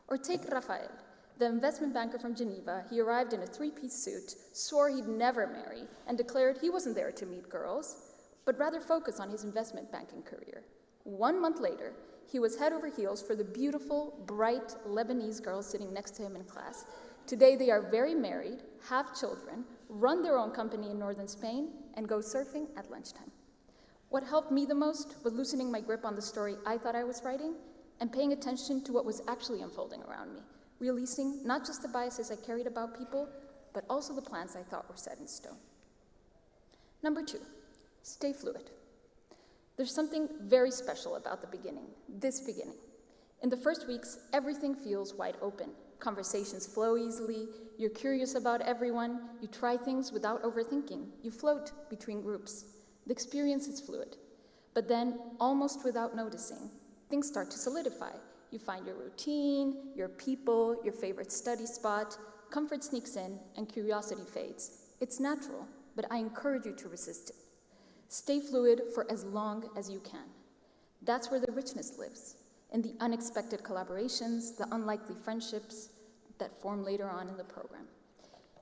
Speaker 5: Or take Rafael, the investment banker from Geneva. He arrived in a 3-piece suit, swore he'd never marry, and declared he wasn't there to meet girls, but rather focus on his investment banking career. 1 month later, he was head over heels for the beautiful, bright Lebanese girl sitting next to him in class. Today they are very married, have children, run their own company in northern Spain, and go surfing at lunchtime. What helped me the most was loosening my grip on the story I thought I was writing and paying attention to what was actually unfolding around me, releasing not just the biases I carried about people, but also the plans I thought were set in stone. Number 2, stay fluid. There's something very special about the beginning, this beginning. In the first weeks, everything feels wide open. Conversations flow easily, you're curious about everyone, you try things without overthinking, you float between groups. The experience is fluid. But then, almost without noticing, things start to solidify. You find your routine, your people, your favorite study spot, comfort sneaks in, and curiosity fades. It's natural, but I encourage you to resist it. Stay fluid for as long as you can. That's where the richness lives, in the unexpected collaborations, the unlikely friendships that form later on in the program.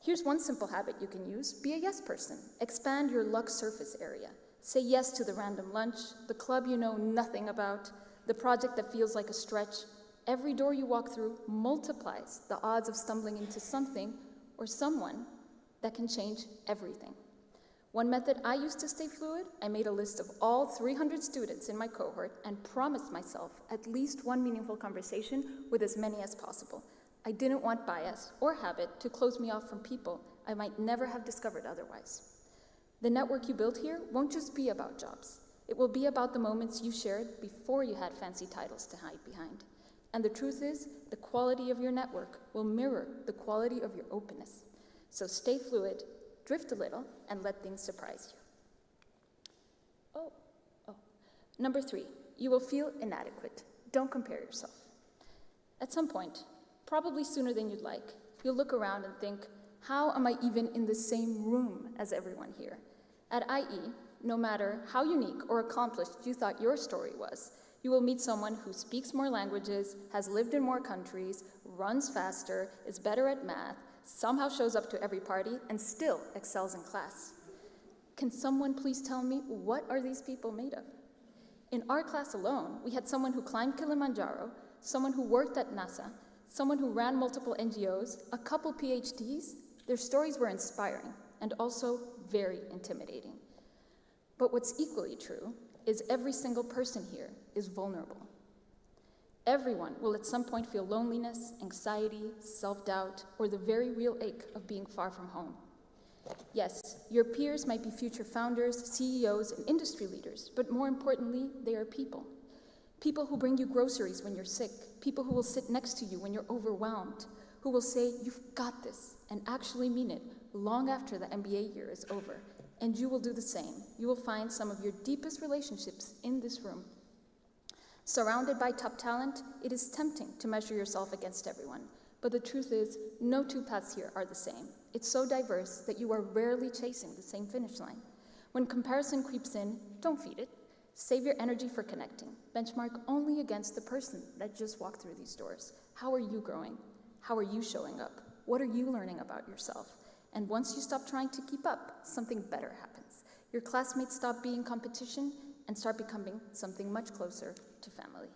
Speaker 5: Here's one simple habit you can use. Be a yes person. Expand your luck surface area. Say yes to the random lunch, the club you know nothing about, the project that feels like a stretch. Every door you walk through multiplies the odds of stumbling into something or someone that can change everything. One method I used to stay fluid, I made a list of all 300 students in my cohort and promised myself at least one meaningful conversation with as many as possible. I didn't want bias or habit to close me off from people I might never have discovered otherwise. The network you build here won't just be about jobs. It will be about the moments you shared before you had fancy titles to hide behind. And the truth is, the quality of your network will mirror the quality of your openness. So stay fluid, drift a little, and let things surprise you. Number 3, you will feel inadequate. Don't compare yourself. At some point, probably sooner than you'd like, you'll look around and think, how am I even in the same room as everyone here? At IE, no matter how unique or accomplished you thought your story was, you will meet someone who speaks more languages, has lived in more countries, runs faster, is better at math, somehow shows up to every party, and still excels in class. Can someone please tell me, what are these people made of? In our class alone, we had someone who climbed Kilimanjaro, someone who worked at NASA, someone who ran multiple NGOs, a couple PhDs. Their stories were inspiring and also very intimidating. But what's equally true is every single person here is vulnerable. Everyone will at some point feel loneliness, anxiety, self-doubt, or the very real ache of being far from home. Yes, your peers might be future founders, CEOs, and industry leaders, but more importantly, they are people. People who bring you groceries when you're sick, people who will sit next to you when you're overwhelmed, who will say, "You've got this," and actually mean it long after the MBA year is over. And you will do the same. You will find some of your deepest relationships in this room. Surrounded by top talent, it is tempting to measure yourself against everyone. But the truth is, no two paths here are the same. It's so diverse that you are rarely chasing the same finish line. When comparison creeps in, don't feed it. Save your energy for connecting. Benchmark only against the person that just walked through these doors. How are you growing? How are you showing up? What are you learning about yourself? And once you stop trying to keep up, something better happens. Your classmates stop being competition and start becoming something much closer to family.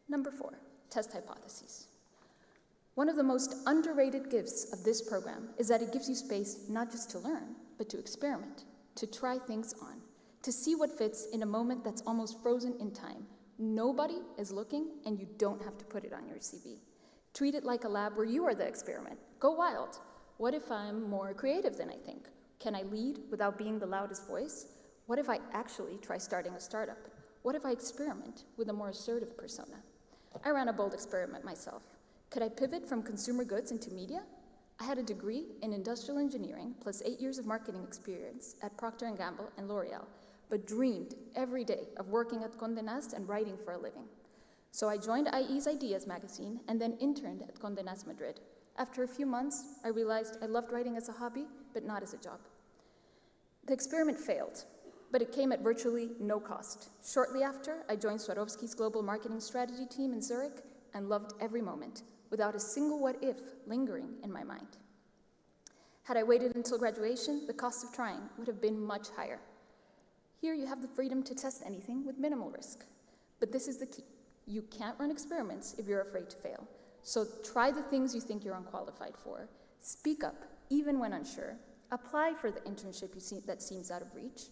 Speaker 5: Number 4, test hypotheses. One of the most underrated gifts of this program is that it gives you space not just to learn, but to experiment, to try things on, to see what fits in a moment that's almost frozen in time. Nobody is looking, and you don't have to put it on your CV. Treat it like a lab where you are the experiment. Go wild. What if I'm more creative than I think? Can I lead without being the loudest voice? What if I actually try starting a startup? What if I experiment with a more assertive persona? I ran a bold experiment myself. Could I pivot from consumer goods into media? I had a degree in industrial engineering plus 8 years of marketing experience at Procter & Gamble and L'Oreal, but dreamed every day of working at Condé Nast and writing for a living. So I joined IE's Ideas magazine and then interned at Condé Nast Madrid. After a few months, I realized I loved writing as a hobby, but not as a job. The experiment failed, but it came at virtually no cost. Shortly after, I joined Swarovski's global marketing strategy team in Zurich and loved every moment, without a single what if lingering in my mind. Had I waited until graduation, the cost of trying would have been much higher. Here you have the freedom to test anything with minimal risk. But this is the key. You can't run experiments if you're afraid to fail. So try the things you think you're unqualified for. Speak up, even when unsure. Apply for the internship that seems out of reach.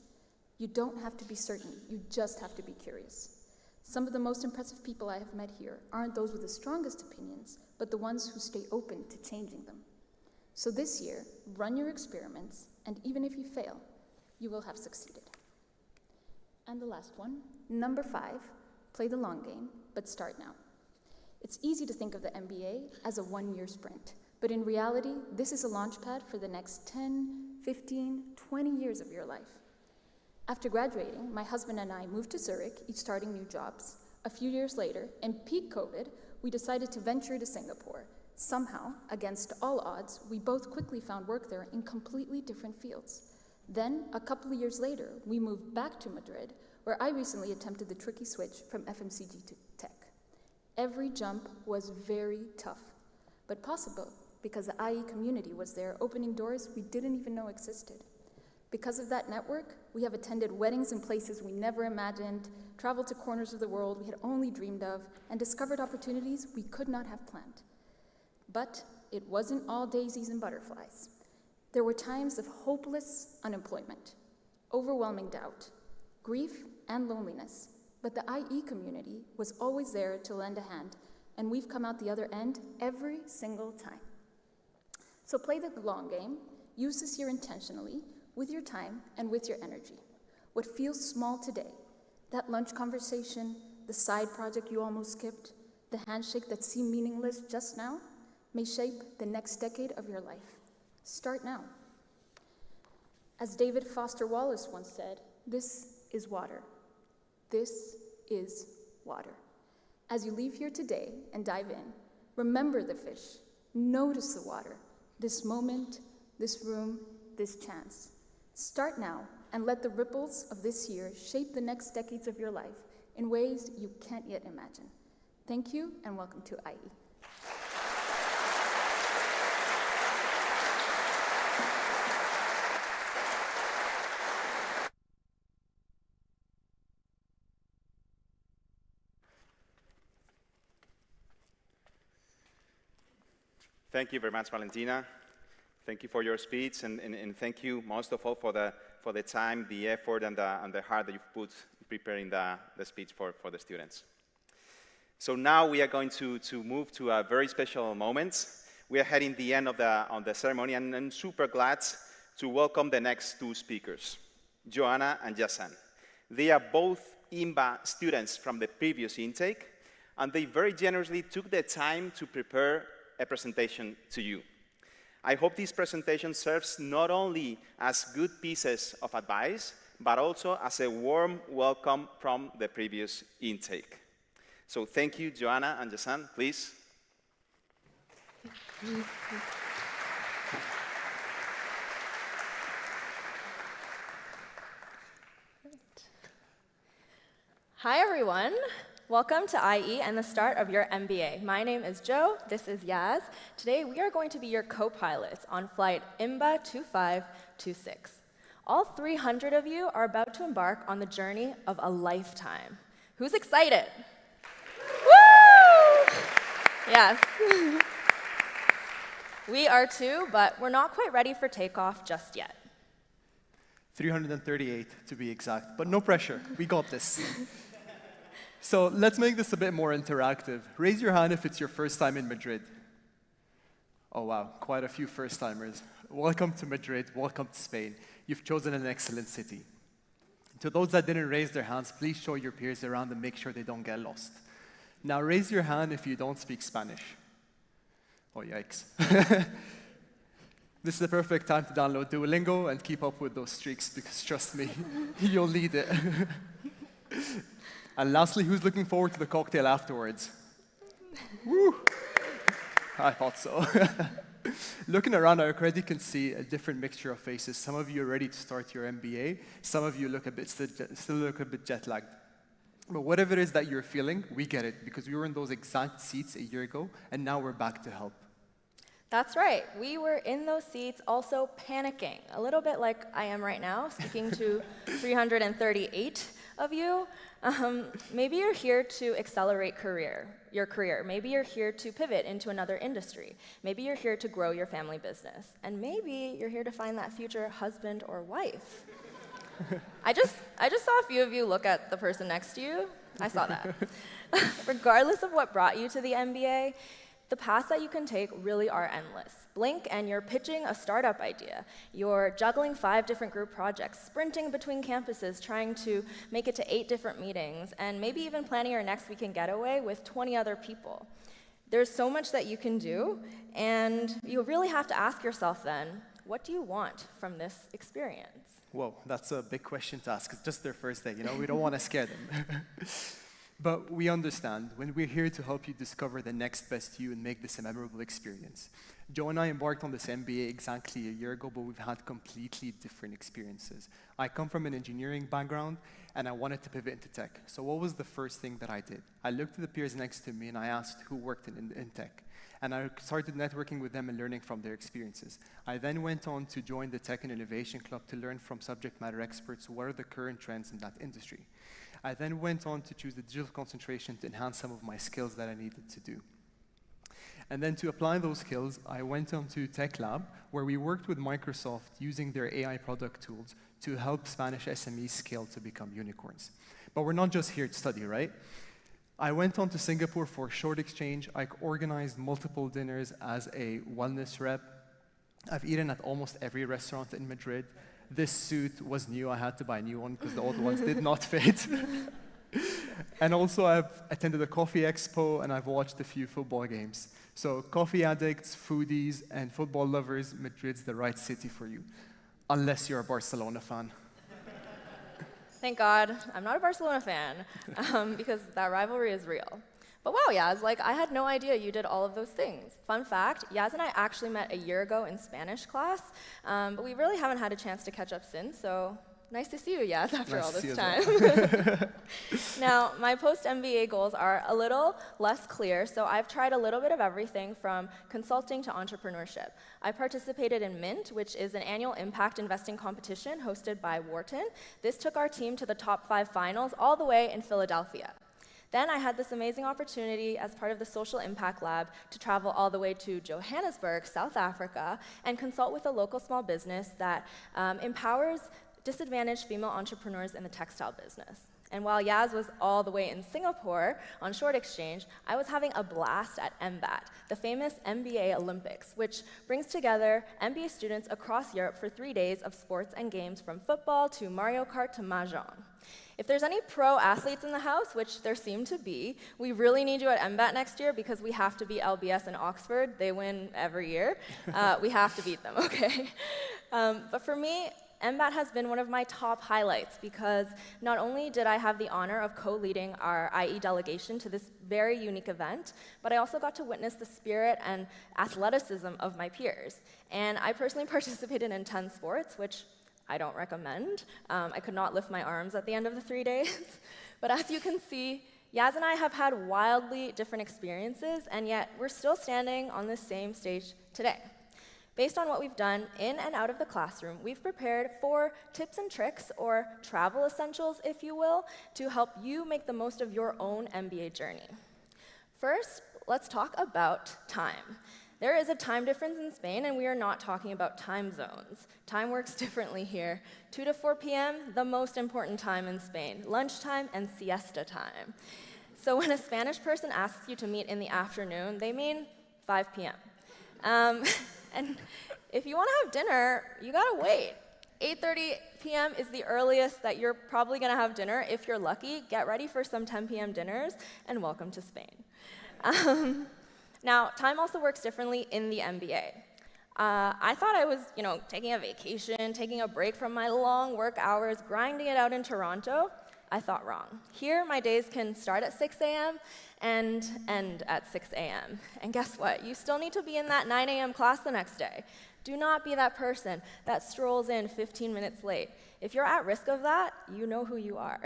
Speaker 5: You don't have to be certain, you just have to be curious. Some of the most impressive people I have met here aren't those with the strongest opinions, but the ones who stay open to changing them. So this year, run your experiments, and even if you fail, you will have succeeded. And the last one, number 5, play the long game, but start now. It's easy to think of the MBA as a one-year sprint, but in reality, this is a launchpad for the next 10, 15, 20 years of your life. After graduating, my husband and I moved to Zurich, each starting new jobs. A few years later, in peak COVID, we decided to venture to Singapore. Somehow, against all odds, we both quickly found work there in completely different fields. Then, a couple of years later, we moved back to Madrid, where I recently attempted the tricky switch from FMCG to tech. Every jump was very tough, but possible because the IE community was there opening doors we didn't even know existed. Because of that network, we have attended weddings in places we never imagined, traveled to corners of the world we had only dreamed of, and discovered opportunities we could not have planned. But it wasn't all daisies and butterflies. There were times of hopeless unemployment, overwhelming doubt, grief, and loneliness. But the IE community was always there to lend a hand, and we've come out the other end every single time. So play the long game, use this year intentionally, with your time and with your energy. What feels small today, that lunch conversation, the side project you almost skipped, the handshake that seemed meaningless just now, may shape the next decade of your life. Start now. As David Foster Wallace once said, this is water. This is water. As you leave here today and dive in, remember the fish, notice the water, this moment, this room, this chance. Start now and let the ripples of this year shape the next decades of your life in ways you can't yet imagine. Thank you and welcome to IE.
Speaker 1: Thank you very much, Valentina. Thank you for your speech, and thank you most of all for the time, the effort, and the heart that you've put in preparing the speech for the students. So now we are going to move to a very special moment. We are heading the end of the ceremony, and I'm super glad to welcome the next two speakers, Joanna and Jason. They are both IMBA students from the previous intake, and they very generously took the time to prepare a presentation to you. I hope this presentation serves not only as good pieces of advice, but also as a warm welcome from the previous intake. So thank you, Joanna and Jason, please.
Speaker 6: Hi, everyone. Welcome to IE and the start of your MBA. My name is Jo, this is Yaz. Today we are going to be your co-pilots on flight IMBA 2526. All 300 of you are about to embark on the journey of a lifetime. Who's excited? Woo! Yes. We are too, but we're not quite ready for takeoff just yet.
Speaker 7: 338 to be exact, but no pressure, we got this. So let's make this a bit more interactive. Raise your hand if it's your first time in Madrid. Oh wow, quite a few first-timers. Welcome to Madrid, welcome to Spain. You've chosen an excellent city. To those that didn't raise their hands, please show your peers around and make sure they don't get lost. Now raise your hand if you don't speak Spanish. Oh yikes. This is the perfect time to download Duolingo and keep up with those streaks because trust me, you'll need it. And lastly, who's looking forward to the cocktail afterwards? Woo! I thought so. Looking around, I already can see a different mixture of faces. Some of you are ready to start your MBA. Some of you still look a bit jet-lagged. But whatever it is that you're feeling, we get it, because we were in those exact seats a year ago, and now we're back to help.
Speaker 6: That's right. We were in those seats also panicking, a little bit like I am right now, speaking to 338 of you. Maybe you're here to accelerate your career. Maybe you're here to pivot into another industry. Maybe you're here to grow your family business. And maybe you're here to find that future husband or wife. I just saw a few of you look at the person next to you. I saw that. Regardless of what brought you to the MBA, the paths that you can take really are endless. Blink and you're pitching a startup idea. You're juggling 5 different group projects, sprinting between campuses, trying to make it to 8 different meetings, and maybe even planning your next weekend getaway with 20 other people. There's so much that you can do, and you really have to ask yourself then, what do you want from this experience?
Speaker 7: Whoa, that's a big question to ask. It's just their first day, we don't want to scare them. But we understand when we're here to help you discover the next best you and make this a memorable experience. Joe and I embarked on this MBA exactly a year ago, but we've had completely different experiences. I come from an engineering background, and I wanted to pivot into tech. So what was the first thing that I did? I looked at the peers next to me and I asked who worked in tech. And I started networking with them and learning from their experiences. I then went on to join the Tech and Innovation Club to learn from subject matter experts what are the current trends in that industry. I then went on to choose the digital concentration to enhance some of my skills that I needed to do. And then to apply those skills, I went on to Tech Lab, where we worked with Microsoft using their AI product tools to help Spanish SMEs scale to become unicorns. But we're not just here to study, right? I went on to Singapore for a short exchange. I organized multiple dinners as a wellness rep. I've eaten at almost every restaurant in Madrid. This suit was new. I had to buy a new one because the old ones did not fit. And also, I've attended a coffee expo, and I've watched a few football games. So coffee addicts, foodies, and football lovers, Madrid's the right city for you, unless you're a Barcelona fan.
Speaker 6: Thank God I'm not a Barcelona fan, because that rivalry is real. But wow, Yaz, I had no idea you did all of those things. Fun fact, Yaz and I actually met a year ago in Spanish class, but we really haven't had a chance to catch up since, so nice to see you, Yaz, after all this time. Now, my post-MBA goals are a little less clear, so I've tried a little bit of everything from consulting to entrepreneurship. I participated in Mint, which is an annual impact investing competition hosted by Wharton. This took our team to the top 5 finals all the way in Philadelphia. Then I had this amazing opportunity as part of the Social Impact Lab to travel all the way to Johannesburg, South Africa, and consult with a local small business that empowers disadvantaged female entrepreneurs in the textile business. And while Yaz was all the way in Singapore on short exchange, I was having a blast at MBAT, the famous MBA Olympics, which brings together MBA students across Europe for 3 days of sports and games from football to Mario Kart to Mahjong. If there's any pro athletes in the house, which there seem to be, we really need you at MBAT next year because we have to beat LBS and Oxford. They win every year. We have to beat them, okay? But for me, MBAT has been one of my top highlights because not only did I have the honor of co-leading our IE delegation to this very unique event, but I also got to witness the spirit and athleticism of my peers. And I personally participated in 10 sports, which I don't recommend. I could not lift my arms at the end of the 3 days. But as you can see, Yaz and I have had wildly different experiences, and yet we're still standing on this same stage today. Based on what we've done in and out of the classroom, we've prepared 4 tips and tricks, or travel essentials, if you will, to help you make the most of your own MBA journey. First, let's talk about time. There is a time difference in Spain, and we are not talking about time zones. Time works differently here. 2 to 4 p.m., the most important time in Spain, lunchtime and siesta time. So when a Spanish person asks you to meet in the afternoon, they mean 5 p.m. And if you want to have dinner, you gotta wait. 8:30 p.m. is the earliest that you're probably gonna have dinner. If you're lucky, get ready for some 10 p.m. dinners, and welcome to Spain. Now, time also works differently in the MBA. I thought I was, taking a vacation, taking a break from my long work hours, grinding it out in Toronto. I thought wrong. Here, my days can start at 6 a.m. and end at 6 a.m. And guess what? You still need to be in that 9 a.m. class the next day. Do not be that person that strolls in 15 minutes late. If you're at risk of that, you know who you are.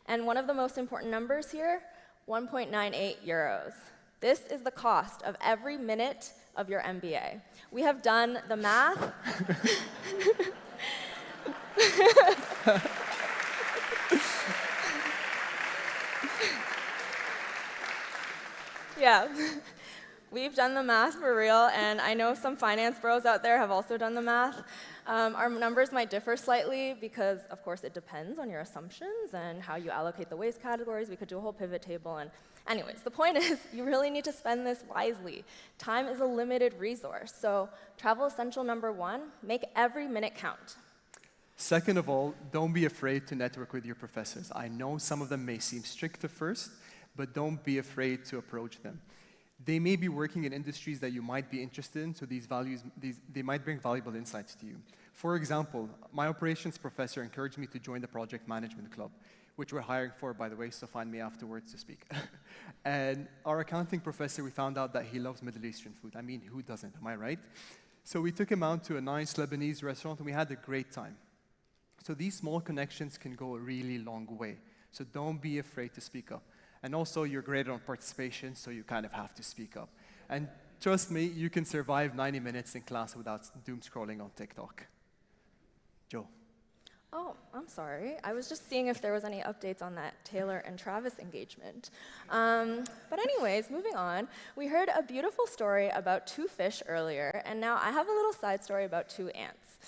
Speaker 6: And one of the most important numbers here, 1.98 euros. This is the cost of every minute of your MBA. We have done the math. Yeah, we've done the math for real, and I know some finance bros out there have also done the math. Our numbers might differ slightly because, of course, it depends on your assumptions and how you allocate the waste categories. We could do a whole pivot table. And anyways, the point is you really need to spend this wisely. Time is a limited resource. So travel essential number 1, make every minute count.
Speaker 7: Second of all, don't be afraid to network with your professors. I know some of them may seem strict at first, but don't be afraid to approach them. They may be working in industries that you might be interested in, so they might bring valuable insights to you. For example, my operations professor encouraged me to join the project management club, which we're hiring for, by the way, so find me afterwards to speak. And our accounting professor, we found out that he loves Middle Eastern food. I mean, who doesn't, am I right? So we took him out to a nice Lebanese restaurant, and we had a great time. So these small connections can go a really long way. So don't be afraid to speak up. And also, you're graded on participation, so you kind of have to speak up. And trust me, you can survive 90 minutes in class without doom scrolling on TikTok. Joe.
Speaker 6: Oh, I'm sorry. I was just seeing if there was any updates on that Taylor and Travis engagement. But anyways, moving on, we heard a beautiful story about two fish earlier, and now I have a little side story about two ants.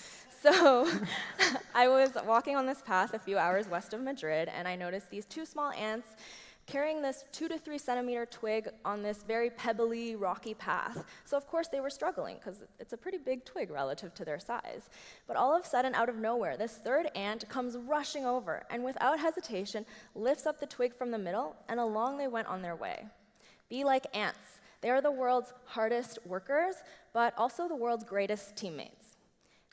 Speaker 6: So I was walking on this path a few hours west of Madrid, and I noticed these two small ants carrying this 2 to 3 centimeter twig on this very pebbly, rocky path. So of course they were struggling, because it's a pretty big twig relative to their size. But all of a sudden, out of nowhere, this third ant comes rushing over, and without hesitation, lifts up the twig from the middle, and along they went on their way. Be like ants. They are the world's hardest workers, but also the world's greatest teammates.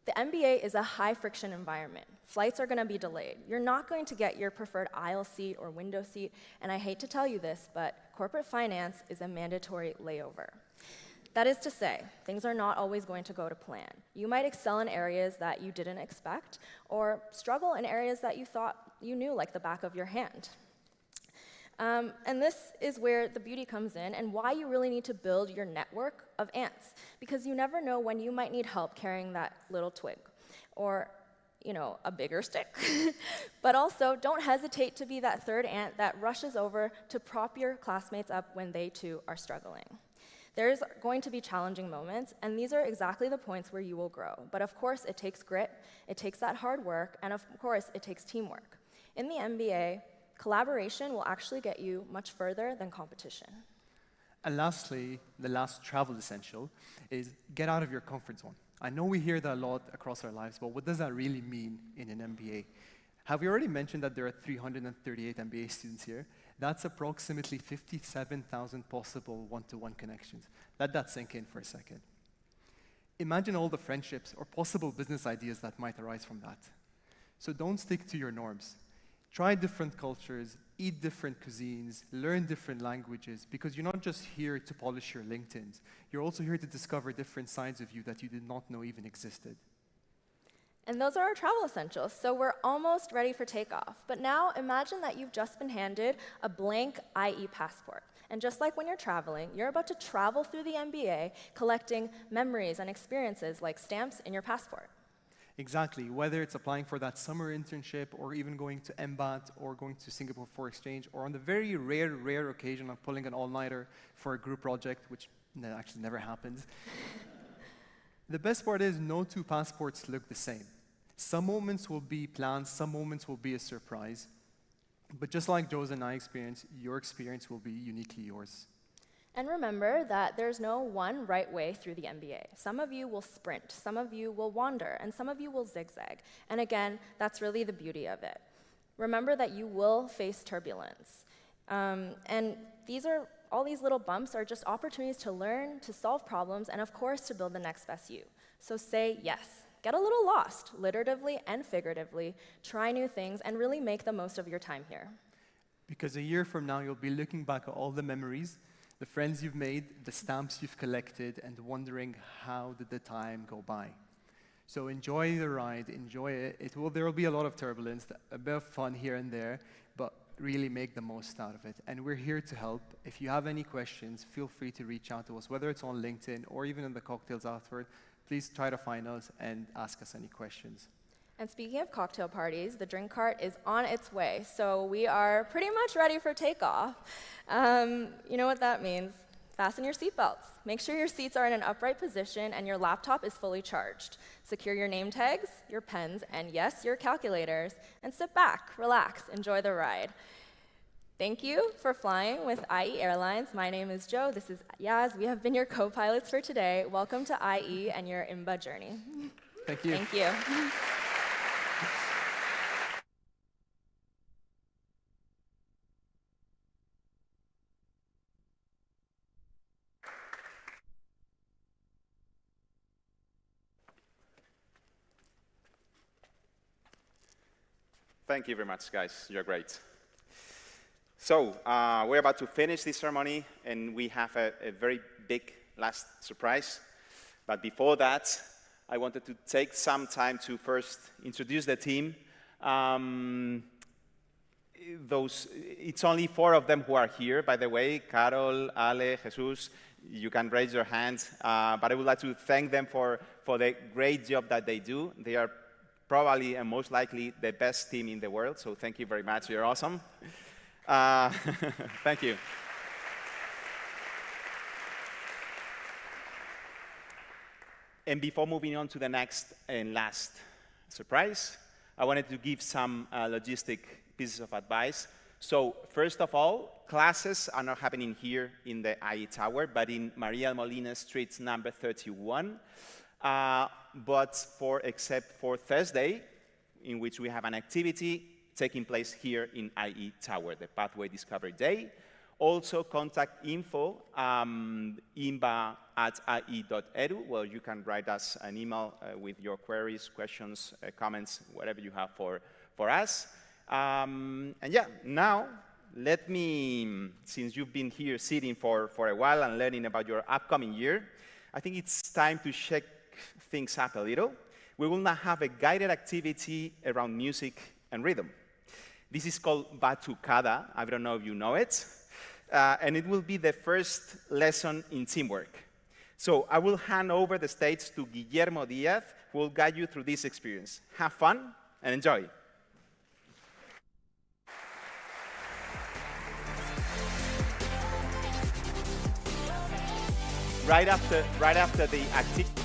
Speaker 6: The MBA is a high-friction environment. Flights are going to be delayed. You're not going to get your preferred aisle seat or window seat, and I hate to tell you this, but corporate finance is a mandatory layover. That is to say, things are not always going to go to plan. You might excel in areas that you didn't expect, or struggle in areas that you thought you knew like the back of your hand. And this is where the beauty comes in and why you really need to build your network of ants, because you never know when you might need help carrying that little twig or, a bigger stick. But also, don't hesitate to be that third ant that rushes over to prop your classmates up when they too are struggling. There's going to be challenging moments, and these are exactly the points where you will grow. But of course, it takes grit, it takes that hard work, and of course, it takes teamwork. In the MBA, collaboration will actually get you much further than competition.
Speaker 7: And lastly, the last travel essential is get out of your comfort zone. I know we hear that a lot across our lives, but what does that really mean in an MBA? Have we already mentioned that there are 338 MBA students here? That's approximately 57,000 possible one-to-one connections. Let that sink in for a second. Imagine all the friendships or possible business ideas that might arise from that. So don't stick to your norms. Try different cultures, eat different cuisines, learn different languages, because you're not just here to polish your LinkedIns. You're also here to discover different sides of you that you did not know even existed.
Speaker 6: And those are our travel essentials, so we're almost ready for takeoff. But now imagine that you've just been handed a blank IE passport. And just like when you're traveling, you're about to travel through the MBA, collecting memories and experiences like stamps in your passport.
Speaker 7: Exactly, whether it's applying for that summer internship or even going to MBAT or going to Singapore for exchange, or on the very rare occasion of pulling an all-nighter for a group project, which actually never happens. The best part is no two passports look the same. Some moments will be planned, some moments will be a surprise. But just like Joe's and I experience, your experience will be uniquely yours.
Speaker 6: And remember that there's no one right way through the MBA. Some of you will sprint, some of you will wander, and some of you will zigzag. And again, that's really the beauty of it. Remember that you will face turbulence. And all these little bumps are just opportunities to learn, to solve problems, and of course, to build the next best you. So say yes. Get a little lost, literatively and figuratively. Try new things, and really make the most of your time here.
Speaker 7: Because a year from now, you'll be looking back at all the memories, the friends you've made, the stamps you've collected, and wondering how did the time go by. So enjoy the ride, enjoy it. There will be a lot of turbulence, a bit of fun here and there, but really make the most out of it. And we're here to help. If you have any questions, feel free to reach out to us, whether it's on LinkedIn or even in the cocktails afterward. Please try to find us and ask us any questions.
Speaker 6: And speaking of cocktail parties, the drink cart is on its way, so we are pretty much ready for takeoff. You know what that means. Fasten your seatbelts. Make sure your seats are in an upright position and your laptop is fully charged. Secure your name tags, your pens, and yes, your calculators. And sit back, relax, enjoy the ride. Thank you for flying with IE Airlines. My name is Joe. This is Yaz. We have been your co-pilots for today. Welcome to IE and your IMBA journey.
Speaker 7: Thank you.
Speaker 6: Thank you.
Speaker 1: Thank you very much, guys. You're great. So we're about to finish this ceremony, and we have a very big last surprise. But before that, I wanted to take some time to first introduce the team It's only 4 of them who are here, by the way. Carol, Ale, Jesus, you can raise your hands. But I would like to thank them for the great job that they do. They are probably and most likely the best team in the world, so thank you very much. You're awesome. Thank you. And before moving on to the next and last surprise, I wanted to give some logistic pieces of advice. So first of all, classes are not happening here in the IE Tower, but in Maria Molina Street number 31. Except for Thursday, in which we have an activity taking place here in IE Tower, the Pathway Discovery Day. Also, contact info, imba@ie.edu, where you can write us an email with your queries, questions, comments, whatever you have for us. And yeah, now let me, since you've been here sitting for a while and learning about your upcoming year, I think it's time to shake things up a little. We will now have a guided activity around music and rhythm. This is called Batucada. I don't know if you know it. And it will be the first lesson in teamwork. So I will hand over the stage to Guillermo Diaz, who will guide you through this experience. Have fun and enjoy. Right after the activity.